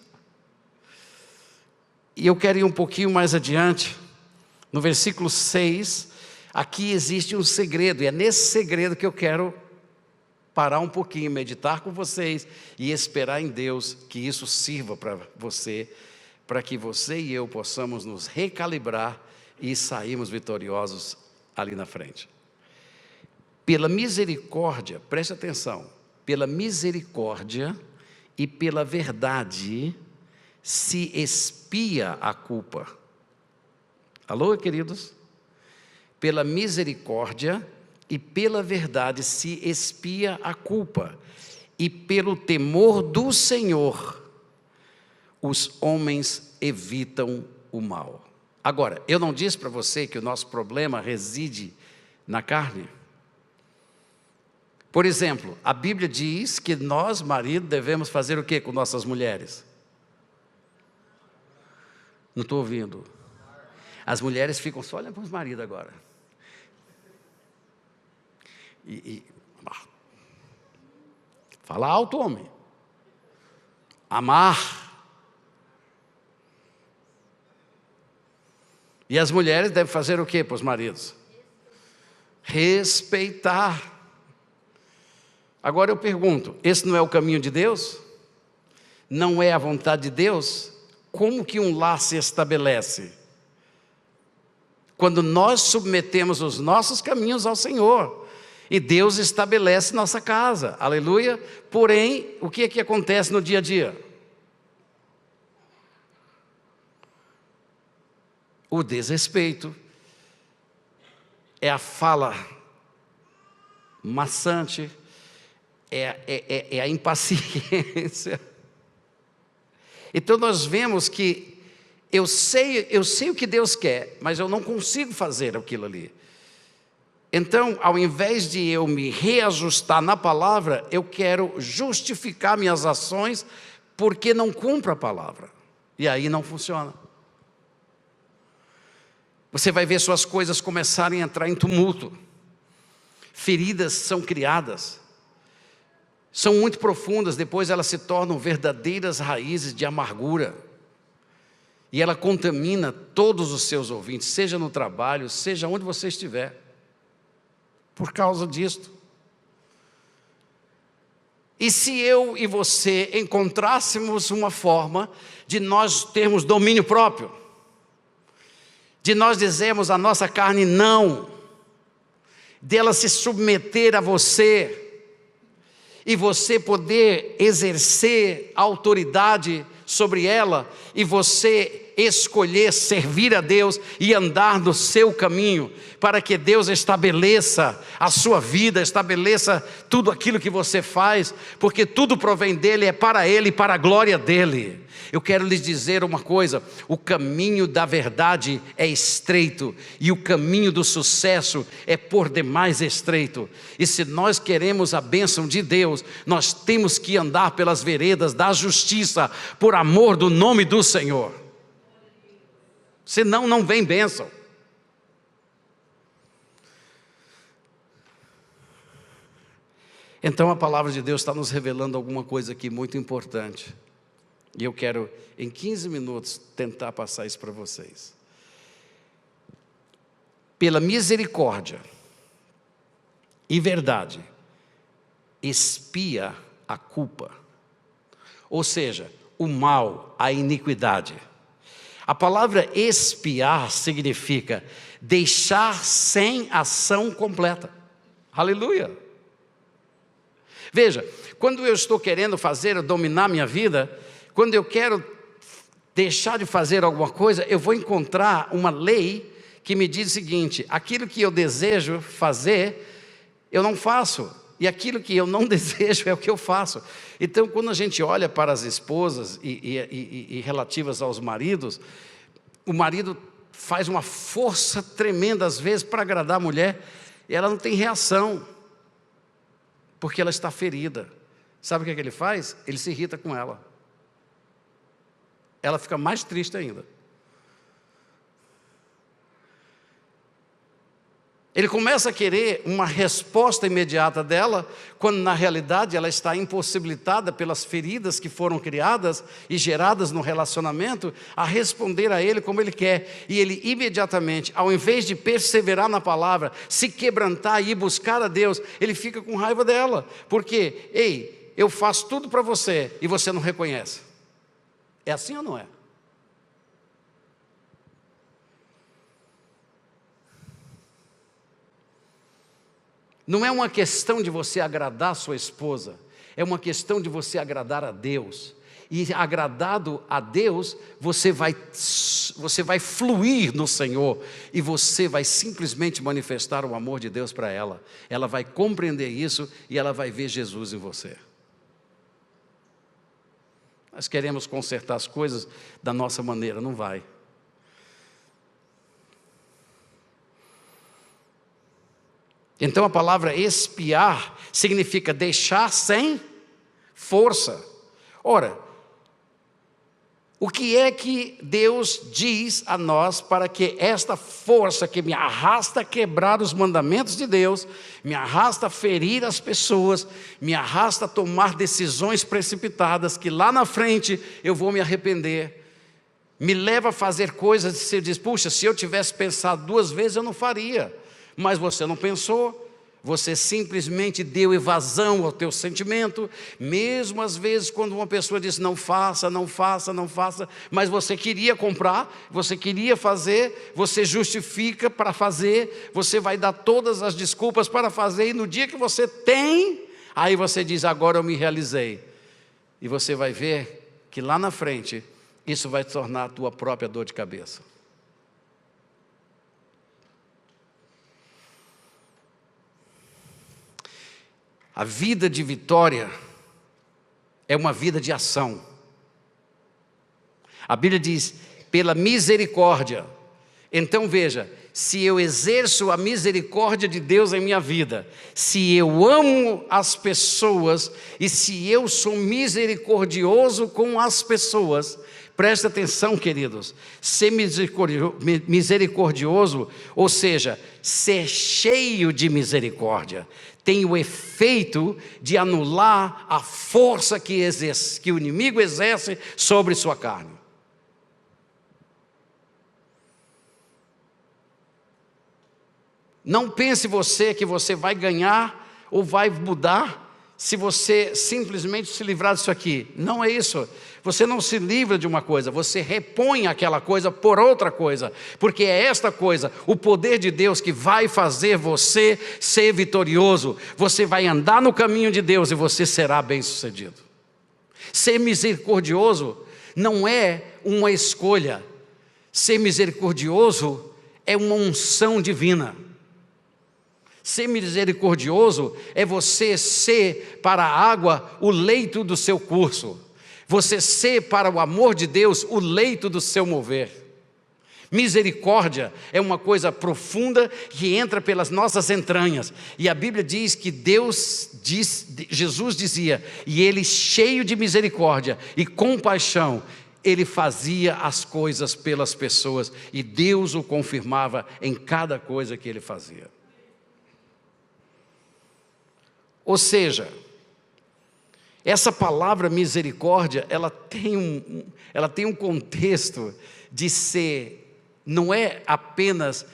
E eu quero ir um pouquinho mais adiante. No versículo 6, aqui existe um segredo. E é nesse segredo que eu quero parar um pouquinho, meditar com vocês e esperar em Deus que isso sirva para você, para que você e eu possamos nos recalibrar e sairmos vitoriosos ali na frente. Pela misericórdia, preste atenção, pela misericórdia e pela verdade se expia a culpa. Alô, queridos? Pela misericórdia e pela verdade se expia a culpa, e pelo temor do Senhor os homens evitam o mal. Agora, eu não disse para você que o nosso problema reside na carne? Por exemplo, a Bíblia diz que nós, marido, devemos fazer o que com nossas mulheres? Não estou ouvindo. As mulheres ficam só olhando para os maridos agora. Fala alto, homem. Amar. E as mulheres devem fazer o quê para os maridos? Respeitar. Agora eu pergunto, esse não é o caminho de Deus? Não é a vontade de Deus? Como que um lar se estabelece? Quando nós submetemos os nossos caminhos ao Senhor. E Deus estabelece nossa casa. Aleluia. Porém, o que é que acontece no dia a dia? O desrespeito. É a fala maçante. É a impaciência. Então nós vemos que eu sei o que Deus quer, mas eu não consigo fazer aquilo ali. Então, ao invés de eu me reajustar na palavra, eu quero justificar minhas ações porque não cumpro a palavra. E aí não funciona. Você vai ver suas coisas começarem a entrar em tumulto. Feridas são criadas. São muito profundas, depois elas se tornam verdadeiras raízes de amargura. E ela contamina todos os seus ouvintes, seja no trabalho, seja onde você estiver. Por causa disto. E se eu e você encontrássemos uma forma de nós termos domínio próprio, de nós dizermos à nossa carne não, dela se submeter a você, e você poder exercer autoridade sobre ela, e você escolher servir a Deus e andar no seu caminho, para que Deus estabeleça a sua vida, estabeleça tudo aquilo que você faz, porque tudo provém dEle, é para Ele e para a glória dEle. Eu quero lhes dizer uma coisa, o caminho da verdade é estreito, e o caminho do sucesso é por demais estreito, e se nós queremos a bênção de Deus, nós temos que andar pelas veredas da justiça, por amor do nome do Senhor, senão não vem bênção. Então a palavra de Deus está nos revelando alguma coisa aqui muito importante. E eu quero, em 15 minutos, tentar passar isso para vocês. Pela misericórdia e verdade, expia a culpa. Ou seja, o mal, a iniquidade. A palavra expiar significa deixar sem ação completa. Aleluia! Veja, quando eu estou querendo dominar minha vida, quando eu quero deixar de fazer alguma coisa, eu vou encontrar uma lei que me diz o seguinte: aquilo que eu desejo fazer, eu não faço, e aquilo que eu não desejo é o que eu faço. Então, quando a gente olha para as esposas e relativas aos maridos, o marido faz uma força tremenda às vezes para agradar a mulher, e ela não tem reação, porque ela está ferida. Sabe o que ele faz? Ele se irrita com ela. Ela fica mais triste ainda. Ele começa a querer uma resposta imediata dela, quando na realidade ela está impossibilitada pelas feridas que foram criadas e geradas no relacionamento, a responder a ele como ele quer. E ele imediatamente, ao invés de perseverar na palavra, se quebrantar e ir buscar a Deus, ele fica com raiva dela. Porque, ei, eu faço tudo para você e você não reconhece. É assim ou não é? Não é uma questão de você agradar sua esposa, é uma questão de você agradar a Deus. E agradado a Deus, você vai fluir no Senhor, e você vai simplesmente manifestar o amor de Deus para ela. Ela vai compreender isso e ela vai ver Jesus em você. Nós queremos consertar as coisas da nossa maneira, não vai. Então a palavra expiar significa deixar sem força. Ora, O que é que Deus diz a nós para que esta força que me arrasta a quebrar os mandamentos de Deus, me arrasta a ferir as pessoas, me arrasta a tomar decisões precipitadas, que lá na frente eu vou me arrepender, me leva a fazer coisas e você diz, puxa, se eu tivesse pensado 2 vezes eu não faria, mas você não pensou. Você simplesmente deu evasão ao teu sentimento, mesmo às vezes quando uma pessoa diz não faça, não faça, não faça, mas você queria comprar, você queria fazer, você justifica para fazer, você vai dar todas as desculpas para fazer, e no dia que você tem, aí você diz, agora eu me realizei. E você vai ver que lá na frente, isso vai tornar a tua própria dor de cabeça. A vida de vitória é uma vida de ação. A Bíblia diz, pela misericórdia. Então veja, se eu exerço a misericórdia de Deus em minha vida, se eu amo as pessoas e se eu sou misericordioso com as pessoas, presta atenção, queridos, ser misericordioso, ou seja, ser cheio de misericórdia, tem o efeito de anular a força que o inimigo exerce sobre sua carne. Não pense você que você vai ganhar ou vai mudar se você simplesmente se livrar disso aqui. Não é isso. Você não se livra de uma coisa, você repõe aquela coisa por outra coisa, porque é esta coisa, o poder de Deus, que vai fazer você ser vitorioso. Você vai andar no caminho de Deus e você será bem-sucedido. Ser misericordioso não é uma escolha. Ser misericordioso é uma unção divina. Ser misericordioso é você ser para a água o leito do seu curso. Você ser para o amor de Deus o leito do seu mover. Misericórdia é uma coisa profunda que entra pelas nossas entranhas. E a Bíblia diz que Jesus dizia, e ele cheio de misericórdia e compaixão, ele fazia as coisas pelas pessoas e Deus o confirmava em cada coisa que ele fazia. Ou seja, essa palavra misericórdia, ela tem um contexto de ser, não é apenas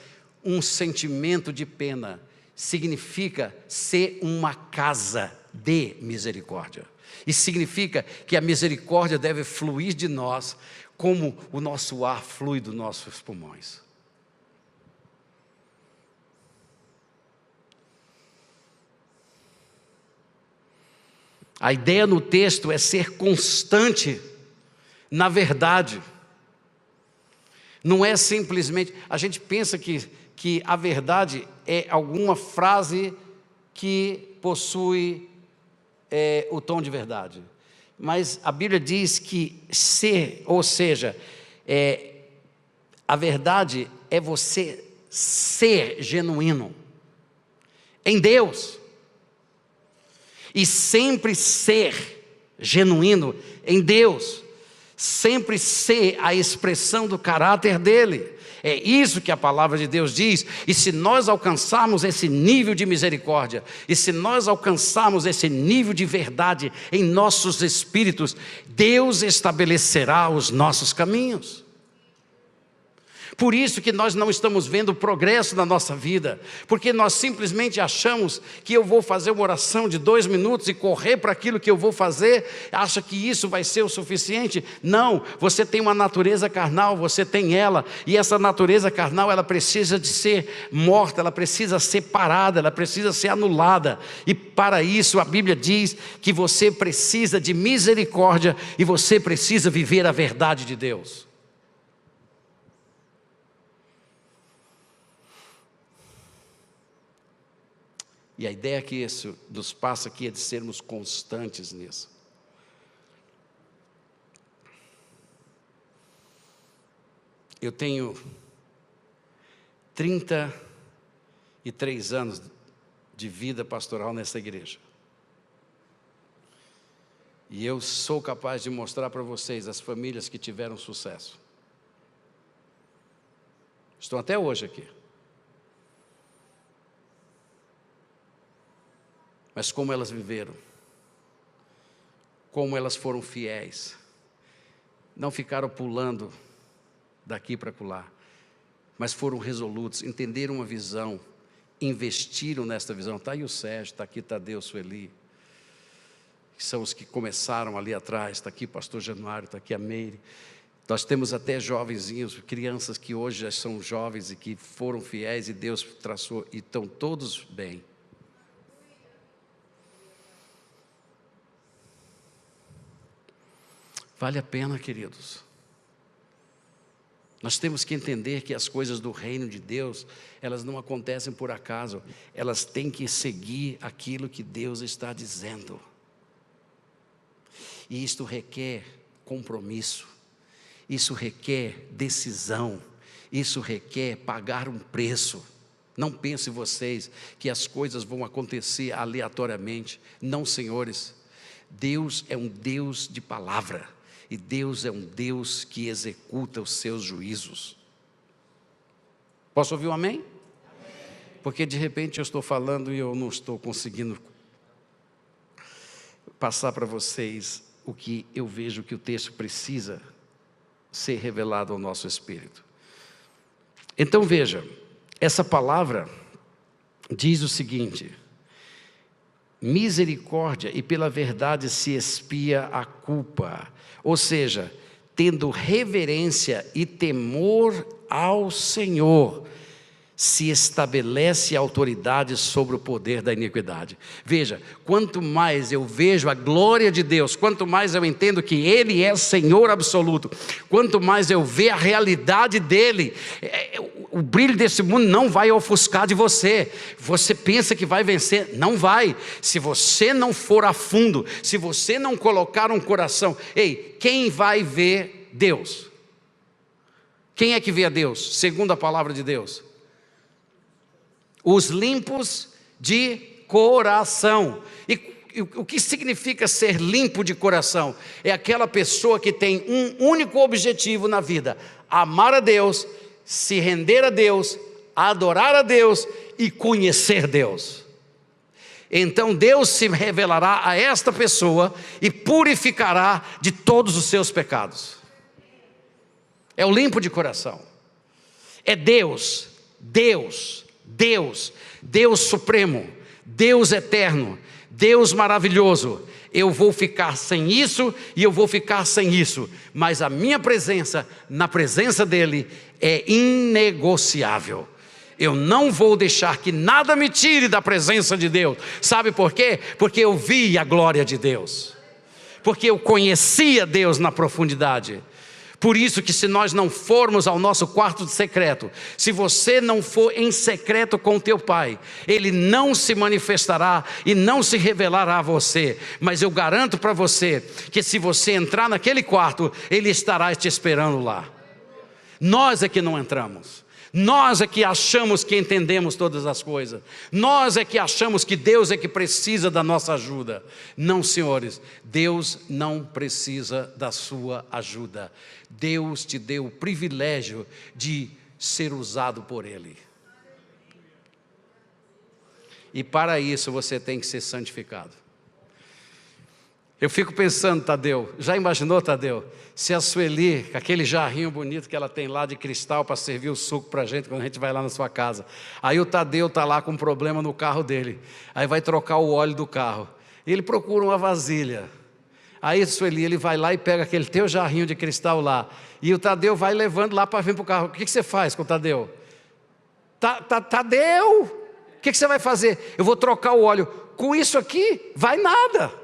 um sentimento de pena, significa ser uma casa de misericórdia. E significa que a misericórdia deve fluir de nós, como o nosso ar flui dos nossos pulmões. A ideia no texto é ser constante na verdade. Não é simplesmente, a gente pensa que a verdade é alguma frase que possui o tom de verdade. Mas a Bíblia diz que ser, ou seja, a verdade é você ser genuíno em Deus. E sempre ser genuíno em Deus, sempre ser a expressão do caráter dele. É isso que a palavra de Deus diz. E se nós alcançarmos esse nível de misericórdia, e se nós alcançarmos esse nível de verdade em nossos espíritos, Deus estabelecerá os nossos caminhos. Por isso que nós não estamos vendo progresso na nossa vida, porque nós simplesmente achamos que eu vou fazer uma oração de 2 minutos e correr para aquilo que eu vou fazer, acha que isso vai ser o suficiente. Não, você tem uma natureza carnal, você tem ela, e essa natureza carnal, ela precisa de ser morta, ela precisa ser parada, ela precisa ser anulada, e para isso a Bíblia diz que você precisa de misericórdia, e você precisa viver a verdade de Deus. E a ideia que isso nos passa aqui é de sermos constantes nisso. Eu tenho 33 anos de vida pastoral nessa igreja. E eu sou capaz de mostrar para vocês as famílias que tiveram sucesso. Estão até hoje aqui. Mas como elas viveram, como elas foram fiéis, não ficaram pulando daqui para acolá, mas foram resolutos, entenderam uma visão, investiram nesta visão. Está aí o Sérgio, está aqui Tadeu, Sueli, que são os que começaram ali atrás, está aqui o pastor Januário, está aqui a Meire. Nós temos até jovenzinhos, crianças que hoje já são jovens e que foram fiéis e Deus traçou, e estão todos bem. Vale a pena, queridos. Nós temos que entender que as coisas do reino de Deus, elas não acontecem por acaso, elas têm que seguir aquilo que Deus está dizendo. E isto requer compromisso, isso requer decisão, isso requer pagar um preço. Não pensem vocês que as coisas vão acontecer aleatoriamente. Não, senhores. Deus é um Deus de palavra. E Deus é um Deus que executa os seus juízos. Posso ouvir um amém? Amém? Porque de repente eu estou falando e eu não estou conseguindo passar para vocês o que eu vejo que o texto precisa ser revelado ao nosso espírito. Então veja, essa palavra diz o seguinte: misericórdia e pela verdade se expia a culpa. Ou seja, tendo reverência e temor ao Senhor, se estabelece a autoridade sobre o poder da iniquidade. Veja, quanto mais eu vejo a glória de Deus, quanto mais eu entendo que Ele é Senhor absoluto, quanto mais eu vejo a realidade dEle, o brilho desse mundo não vai ofuscar de você. Você pensa que vai vencer, não vai. Se você não for a fundo, se você não colocar um coração, ei, quem vai ver Deus? Quem é que vê a Deus, segundo a palavra de Deus? Os limpos de coração. E o que significa ser limpo de coração? É aquela pessoa que tem um único objetivo na vida: amar a Deus, se render a Deus, adorar a Deus e conhecer Deus. Então Deus se revelará a esta pessoa e purificará de todos os seus pecados. É o limpo de coração. É Deus, Deus, Deus, Deus supremo, Deus eterno, Deus maravilhoso. Eu vou ficar sem isso e eu vou ficar sem isso, mas a minha presença, na presença dEle, é inegociável. Eu não vou deixar que nada me tire da presença de Deus. Sabe por quê? Porque eu vi a glória de Deus, porque eu conhecia Deus na profundidade. Por isso que se nós não formos ao nosso quarto secreto, se você não for em secreto com o teu Pai, Ele não se manifestará e não se revelará a você. Mas eu garanto para você que se você entrar naquele quarto, Ele estará te esperando lá. Nós é que não entramos. Nós é que achamos que entendemos todas as coisas. Nós é que achamos que Deus é que precisa da nossa ajuda. Não, senhores, Deus não precisa da sua ajuda. Deus te deu o privilégio de ser usado por Ele. E para isso você tem que ser santificado. Eu fico pensando, Tadeu, já imaginou, Tadeu, se a Sueli, com aquele jarrinho bonito que ela tem lá de cristal para servir o suco para a gente quando a gente vai lá na sua casa, aí o Tadeu está lá com um problema no carro dele, aí vai trocar o óleo do carro, e ele procura uma vasilha, aí Sueli, ele vai lá e pega aquele teu jarrinho de cristal lá, e o Tadeu vai levando lá para vir para o carro. O que você faz com o Tadeu? Tadeu, o que você vai fazer? Eu vou trocar o óleo. Com isso aqui, vai nada.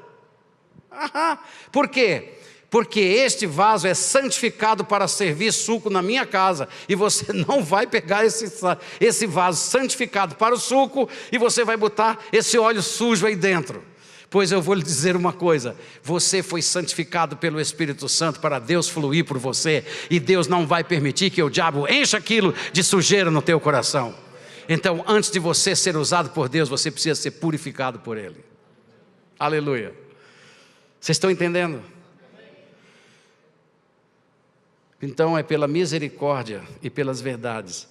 Por quê? Porque este vaso é santificado para servir suco na minha casa, e você não vai pegar esse vaso santificado para o suco e você vai botar esse óleo sujo aí dentro. Pois eu vou lhe dizer uma coisa: você foi santificado pelo Espírito Santo para Deus fluir por você, e Deus não vai permitir que o diabo encha aquilo de sujeira no teu coração. Então, antes de você ser usado por Deus, você precisa ser purificado por Ele. Aleluia. Vocês estão entendendo? Então é pela misericórdia e pelas verdades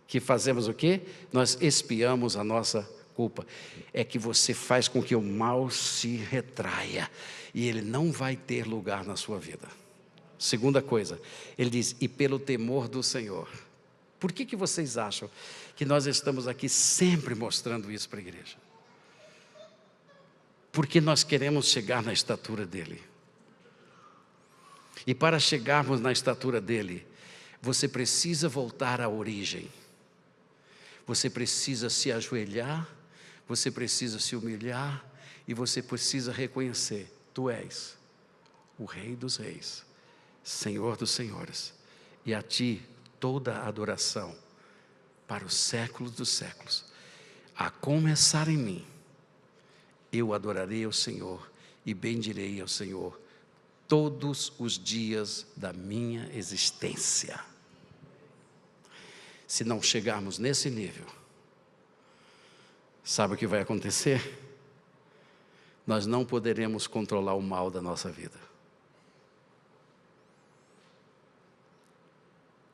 que fazemos o quê? Nós expiamos a nossa culpa. É que você faz com que o mal se retraia e ele não vai ter lugar na sua vida. Segunda coisa, ele diz, e pelo temor do Senhor. Por que vocês acham que nós estamos aqui sempre mostrando isso para a igreja? Porque nós queremos chegar na estatura dele. E para chegarmos na estatura dele, você precisa voltar à origem. Você precisa se ajoelhar, você precisa se humilhar e você precisa reconhecer, tu és o Rei dos Reis, Senhor dos Senhores, e a ti toda a adoração para os séculos dos séculos. A começar em mim, eu adorarei ao Senhor e bendirei ao Senhor todos os dias da minha existência. Se não chegarmos nesse nível, sabe o que vai acontecer? Nós não poderemos controlar o mal da nossa vida.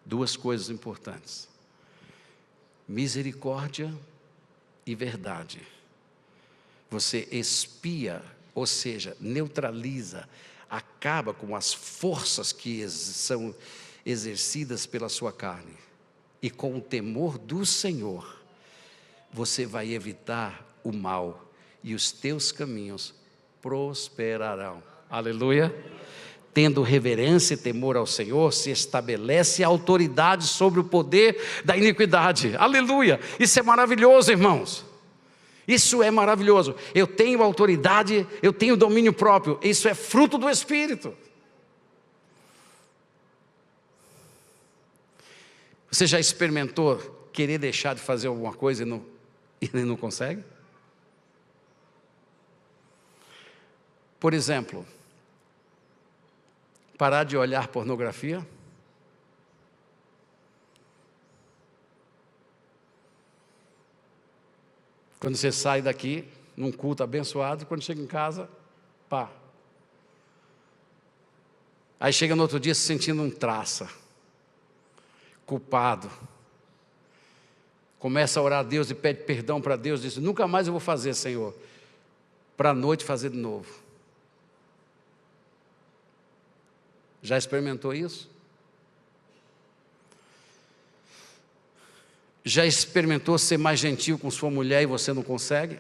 Duas coisas importantes: misericórdia e verdade. Você expia, ou seja, neutraliza, acaba com as forças que são exercidas pela sua carne. E com o temor do Senhor, você vai evitar o mal e os teus caminhos prosperarão. Aleluia! Tendo reverência e temor ao Senhor, se estabelece a autoridade sobre o poder da iniquidade. Aleluia! Isso é maravilhoso, irmãos. Isso é maravilhoso. Eu tenho autoridade, eu tenho domínio próprio. Isso é fruto do Espírito. Você já experimentou querer deixar de fazer alguma coisa e não consegue? Por exemplo, parar de olhar pornografia. Quando você sai daqui, num culto abençoado, quando chega em casa, pá. Aí chega no outro dia se sentindo um traça, culpado. Começa a orar a Deus e pede perdão para Deus, diz, nunca mais eu vou fazer, Senhor. Para a noite fazer de novo. Já experimentou isso? Já experimentou ser mais gentil com sua mulher e você não consegue?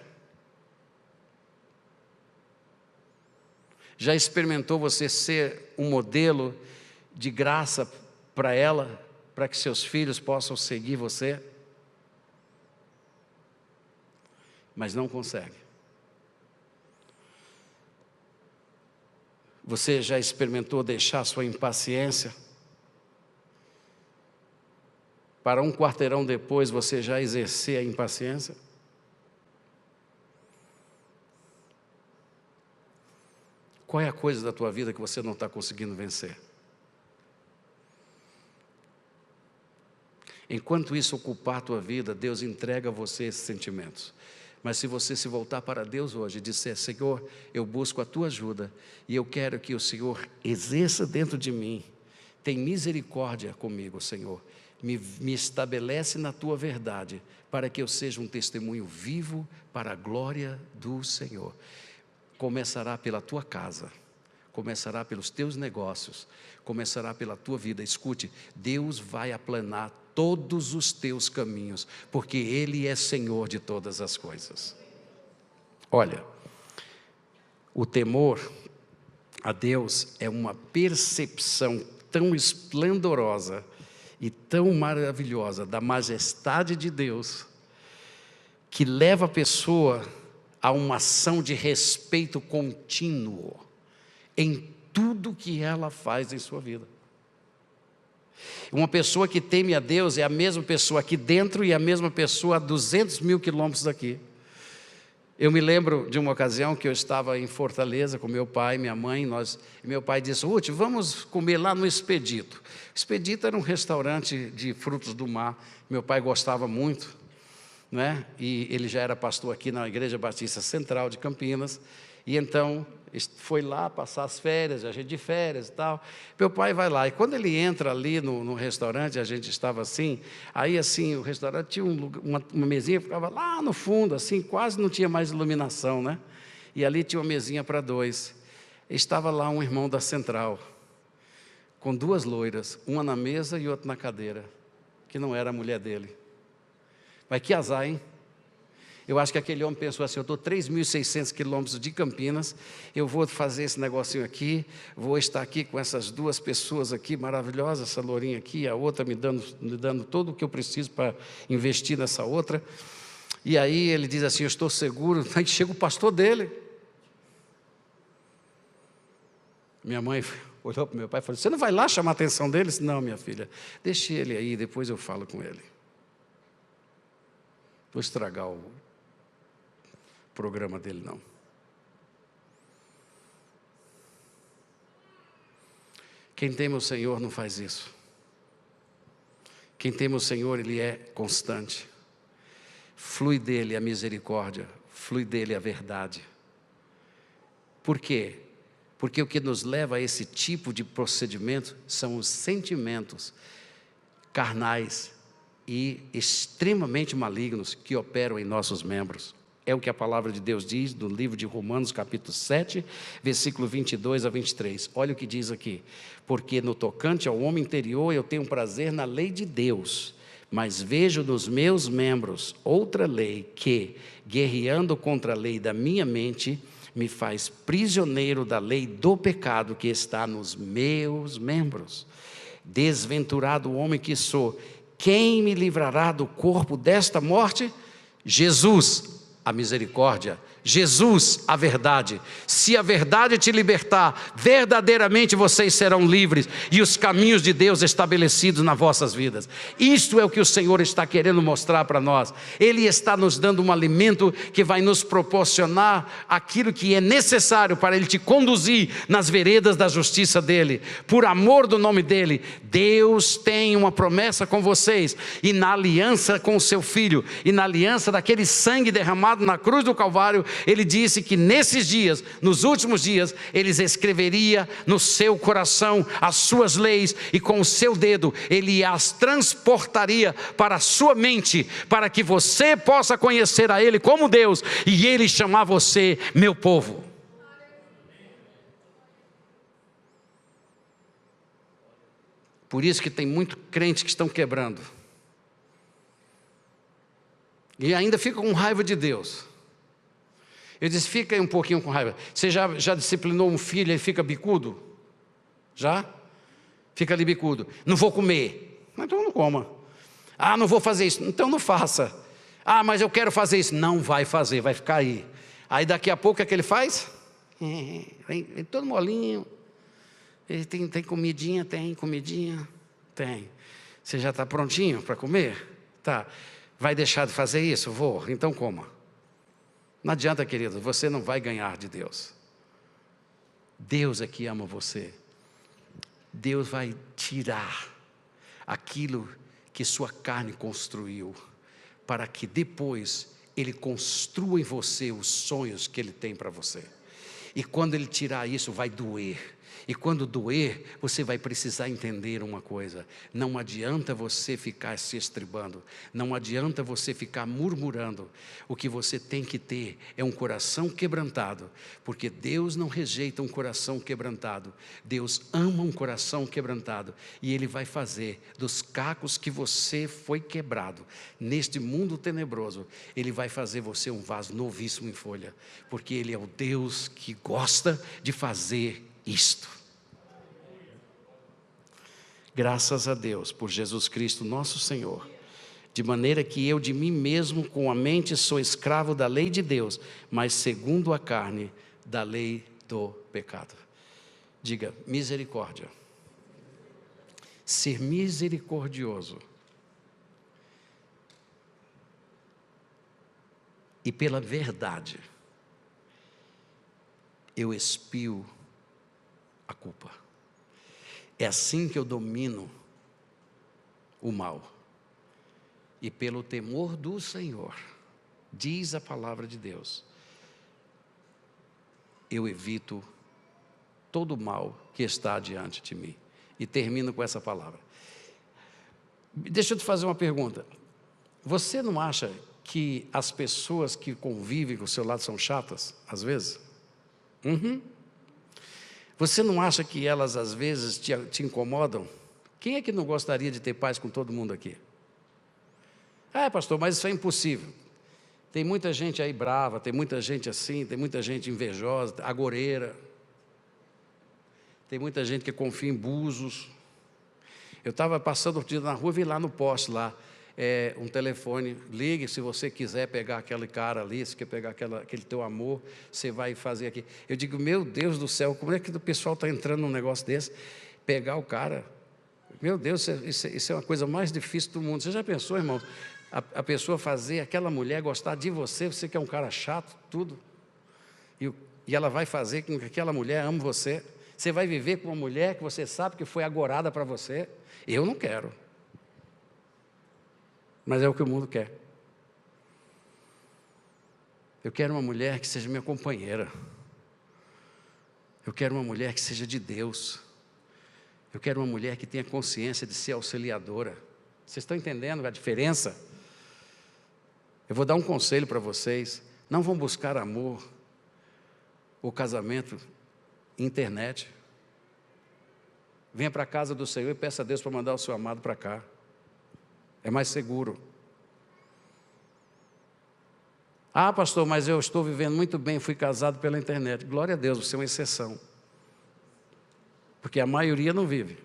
Já experimentou você ser um modelo de graça para ela, para que seus filhos possam seguir você? Mas não consegue. Você já experimentou deixar sua impaciência? Para um quarteirão depois você já exercer a impaciência? Qual é a coisa da tua vida que você não está conseguindo vencer? Enquanto isso ocupar a tua vida, Deus entrega a você esses sentimentos. Mas se você se voltar para Deus hoje e disser, Senhor, eu busco a tua ajuda e eu quero que o Senhor exerça dentro de mim, tem misericórdia comigo, Senhor. Me estabelece na tua verdade, para que eu seja um testemunho vivo para a glória do Senhor. Começará pela tua casa, começará pelos teus negócios, começará pela tua vida. Escute, Deus vai aplanar todos os teus caminhos, porque Ele é Senhor de todas as coisas. Olha, o temor a Deus é uma percepção tão esplendorosa e tão maravilhosa da majestade de Deus, que leva a pessoa a uma ação de respeito contínuo em tudo que ela faz em sua vida. Uma pessoa que teme a Deus é a mesma pessoa aqui dentro e a mesma pessoa a 200 mil quilômetros daqui. Eu me lembro de uma ocasião que eu estava em Fortaleza com meu pai e minha mãe, meu pai disse, Ruth, vamos comer lá no Expedito. Expedito era um restaurante de frutos do mar, meu pai gostava muito, né? E ele já era pastor aqui na Igreja Batista Central de Campinas, E então foi lá passar as férias, a gente de férias e tal. Meu pai vai lá, e quando ele entra ali no restaurante, a gente estava assim, aí assim, o restaurante tinha uma mesinha, ficava lá no fundo, assim, quase não tinha mais iluminação, né? E ali tinha uma mesinha para 2. Estava lá um irmão da central, com 2 loiras, uma na mesa e outra na cadeira, que não era a mulher dele. Mas que azar, hein? Eu acho que aquele homem pensou assim, eu estou 3.600 quilômetros de Campinas, eu vou fazer esse negocinho aqui, vou estar aqui com essas 2 pessoas aqui maravilhosas, essa lourinha aqui, a outra me dando todo o que eu preciso para investir nessa outra. E aí ele diz assim, eu estou seguro. Aí chega o pastor dele. Minha mãe olhou para o meu pai e falou, você não vai lá chamar a atenção dele? Eu disse, não, minha filha, deixe ele aí, depois eu falo com ele. Vou estragar o programa dele, não. Quem teme o Senhor não faz isso. Quem teme o Senhor, ele é constante. Flui dele a misericórdia, flui dele a verdade. Por quê? Porque o que nos leva a esse tipo de procedimento são os sentimentos carnais e extremamente malignos que operam em nossos membros. É o que a palavra de Deus diz no livro de Romanos, capítulo 7, versículo 22 a 23. Olha o que diz aqui. Porque no tocante ao homem interior eu tenho prazer na lei de Deus, mas vejo nos meus membros outra lei que, guerreando contra a lei da minha mente, me faz prisioneiro da lei do pecado que está nos meus membros. Desventurado homem que sou, quem me livrará do corpo desta morte? Jesus, a misericórdia. Jesus, a verdade. Se a verdade te libertar, verdadeiramente vocês serão livres e os caminhos de Deus estabelecidos nas vossas vidas. Isto é o que o Senhor está querendo mostrar para nós. Ele está nos dando um alimento que vai nos proporcionar aquilo que é necessário para Ele te conduzir nas veredas da justiça dEle. Por amor do nome dEle, Deus tem uma promessa com vocês, e na aliança com o seu Filho, e na aliança daquele sangue derramado na cruz do Calvário, Ele disse que nesses dias, nos últimos dias, Ele escreveria no seu coração as suas leis, e com o seu dedo Ele as transportaria para a sua mente, para que você possa conhecer a Ele como Deus, e Ele chamar você meu povo. Por isso que tem muito crente que estão quebrando, e ainda fica com raiva de Deus. Eu disse, fica aí um pouquinho com raiva. Você já disciplinou um filho e ele fica bicudo? Já? Fica ali bicudo. Não vou comer. Então não coma. Ah, não vou fazer isso. Então não faça. Ah, mas eu quero fazer isso. Não vai fazer, vai ficar aí. Aí daqui a pouco o que é que ele faz? Vem todo molinho. Ele tem comidinha? Tem comidinha? Tem. Você já está prontinho para comer? Tá. Vai deixar de fazer isso? Vou. Então coma. Não adianta, querido, você não vai ganhar de Deus. Deus é que ama você. Deus vai tirar aquilo que sua carne construiu, para que depois Ele construa em você os sonhos que Ele tem para você. E quando Ele tirar isso, vai doer. E quando doer, você vai precisar entender uma coisa: não adianta você ficar se estribando, não adianta você ficar murmurando. O que você tem que ter é um coração quebrantado, porque Deus não rejeita um coração quebrantado. Deus ama um coração quebrantado, e Ele vai fazer dos cacos que você foi quebrado neste mundo tenebroso, Ele vai fazer você um vaso novíssimo em folha, porque Ele é o Deus que gosta de fazer isto. Graças a Deus por Jesus Cristo nosso Senhor, de maneira que eu de mim mesmo com a mente sou escravo da lei de Deus, mas segundo a carne da lei do pecado. Diga, misericórdia. Ser misericordioso e pela verdade eu expio a culpa. É assim que eu domino o mal. E pelo temor do Senhor, diz a palavra de Deus, eu evito todo o mal que está diante de mim. E termino com essa palavra. Deixa eu te fazer uma pergunta. Você não acha que as pessoas que convivem com o seu lado são chatas, às vezes? Você não acha que elas, às vezes, te incomodam? Quem é que não gostaria de ter paz com todo mundo aqui? Ah, pastor, mas isso é impossível. Tem muita gente aí brava, tem muita gente assim, tem muita gente invejosa, agoreira. Tem muita gente que confia em búzios. Eu estava passando outro dia na rua, vi lá no poste, um telefone, ligue se você quiser pegar aquele cara ali, se quer pegar aquele teu amor, você vai fazer aqui. Eu digo, meu Deus do céu, como é que o pessoal está entrando num negócio desse? Pegar o cara, meu Deus, isso é uma coisa mais difícil do mundo. Você já pensou, irmão, a pessoa fazer aquela mulher gostar de você, você que é um cara chato, tudo, e ela vai fazer com que aquela mulher ame você? Você vai viver com uma mulher que você sabe que foi agorada para você? Eu não quero. Mas é o que o mundo quer. Eu quero uma mulher que seja minha companheira. Eu quero uma mulher que seja de Deus. Eu quero uma mulher que tenha consciência de ser auxiliadora. Vocês estão entendendo a diferença? Eu vou dar um conselho para vocês. Não vão buscar amor ou casamento na internet. Venha para a casa do Senhor e peça a Deus para mandar o seu amado para cá. É mais seguro. Ah, pastor, mas eu estou vivendo muito bem, fui casado pela internet. Glória a Deus, você é uma exceção. Porque a maioria não vive.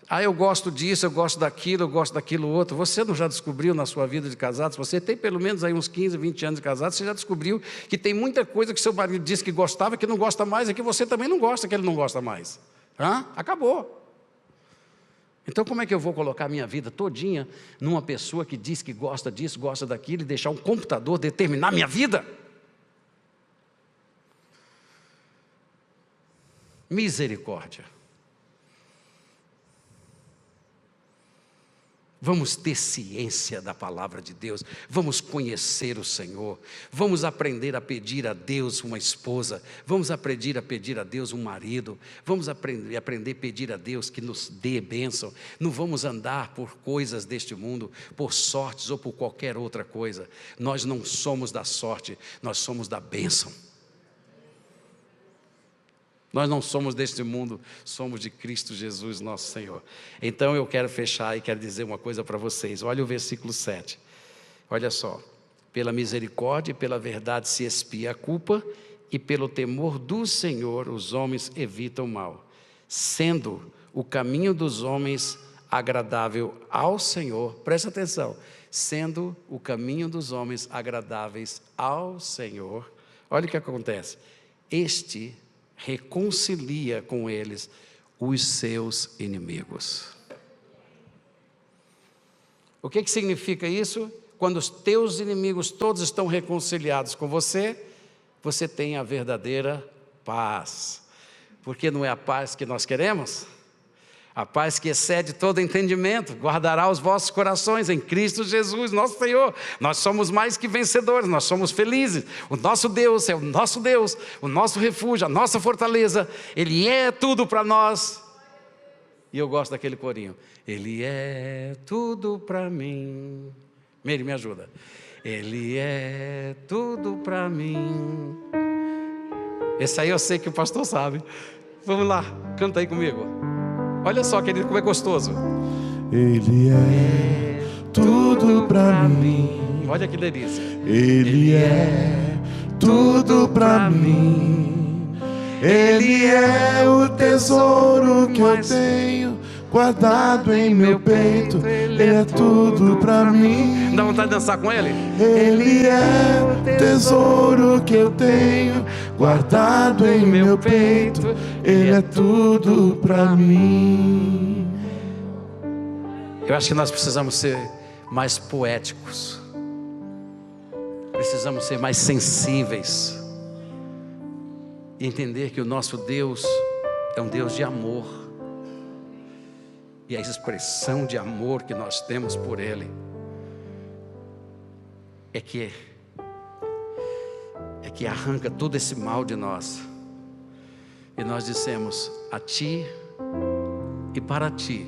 Ah, eu gosto disso, eu gosto daquilo outro. Você não já descobriu na sua vida de casado? Se você tem pelo menos aí uns 15, 20 anos de casado, você já descobriu que tem muita coisa que seu marido disse que gostava, que não gosta mais, e que você também não gosta, que ele não gosta mais. Acabou. Então como é que eu vou colocar a minha vida todinha numa pessoa que diz que gosta disso, gosta daquilo, e deixar um computador determinar a minha vida? Misericórdia. Vamos ter ciência da palavra de Deus, vamos conhecer o Senhor, vamos aprender a pedir a Deus uma esposa, vamos aprender a pedir a Deus um marido, vamos aprender a pedir a Deus que nos dê bênção. Não vamos andar por coisas deste mundo, por sortes ou por qualquer outra coisa. Nós não somos da sorte, nós somos da bênção. Nós não somos deste mundo, somos de Cristo Jesus, nosso Senhor. Então eu quero fechar e quero dizer uma coisa para vocês. Olha o versículo 7. Olha só. Pela misericórdia e pela verdade se expia a culpa, e pelo temor do Senhor os homens evitam o mal, sendo o caminho dos homens agradável ao Senhor. Presta atenção. Sendo o caminho dos homens agradáveis ao Senhor. Olha o que acontece. Este reconcilia com eles os seus inimigos. O que significa isso? Quando os teus inimigos todos estão reconciliados com você, você tem a verdadeira paz. Porque não é a paz que nós queremos? A paz que excede todo entendimento, guardará os vossos corações em Cristo Jesus, nosso Senhor. Nós somos mais que vencedores, nós somos felizes. O nosso Deus é o nosso Deus, o nosso refúgio, a nossa fortaleza. Ele é tudo para nós. E eu gosto daquele corinho. Ele é tudo para mim. Meire, me ajuda. Ele é tudo para mim. Esse aí eu sei que o pastor sabe. Vamos lá, canta aí comigo. Olha só, querido, como é gostoso. Ele é tudo pra mim. Olha que delícia. Ele é tudo pra mim. Ele é o tesouro que eu tenho guardado em meu peito. Ele é tudo pra mim. Dá vontade de dançar com ele? Ele é o tesouro que eu tenho guardado em meu peito. Ele é tudo pra mim. Eu acho que nós precisamos ser mais poéticos. Precisamos ser mais sensíveis. E entender que o nosso Deus é um Deus de amor. E a expressão de amor que nós temos por Ele é que que arranca todo esse mal de nós. E nós dissemos: a Ti e para Ti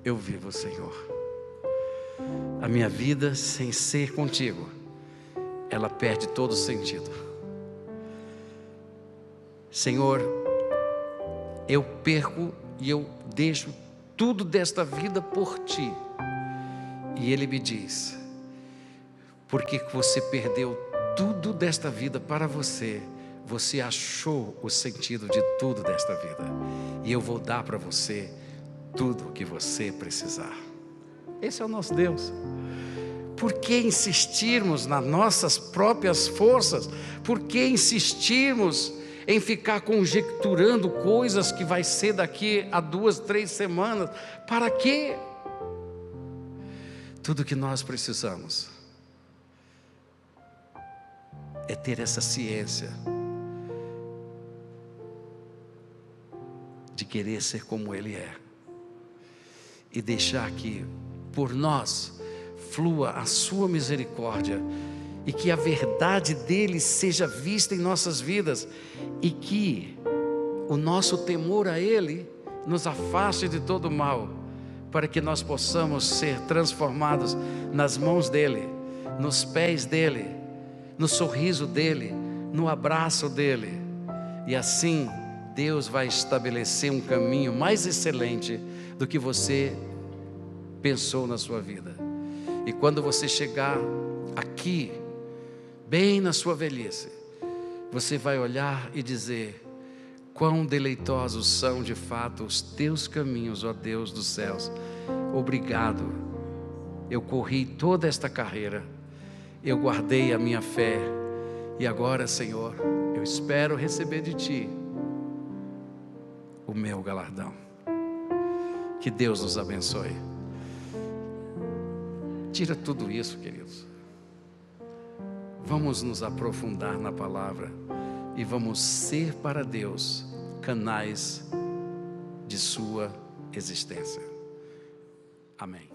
eu vivo, Senhor. A minha vida sem ser contigo, ela perde todo sentido. Senhor, eu perco e eu deixo tudo desta vida por Ti. E Ele me diz: porque você perdeu tudo desta vida para você, você achou o sentido de tudo desta vida, e eu vou dar para você tudo o que você precisar. Esse é o nosso Deus. Por que insistirmos nas nossas próprias forças? Por que insistirmos em ficar conjecturando coisas que vai ser daqui a 2, 3 semanas? Para quê? Tudo que nós precisamos é ter essa ciência de querer ser como Ele é, e deixar que por nós flua a sua misericórdia, e que a verdade dele seja vista em nossas vidas, e que o nosso temor a Ele nos afaste de todo o mal, para que nós possamos ser transformados nas mãos dele, nos pés dele, no sorriso dele, no abraço dele. E assim Deus vai estabelecer um caminho mais excelente do que você pensou na sua vida. E quando você chegar aqui, bem na sua velhice, você vai olhar e dizer: quão deleitosos são de fato os teus caminhos, ó Deus dos céus. Obrigado, eu corri toda esta carreira, eu guardei a minha fé, e agora, Senhor, eu espero receber de Ti o meu galardão. Que Deus nos abençoe. Tira tudo isso, queridos. Vamos nos aprofundar na palavra e vamos ser para Deus canais de sua existência. Amém.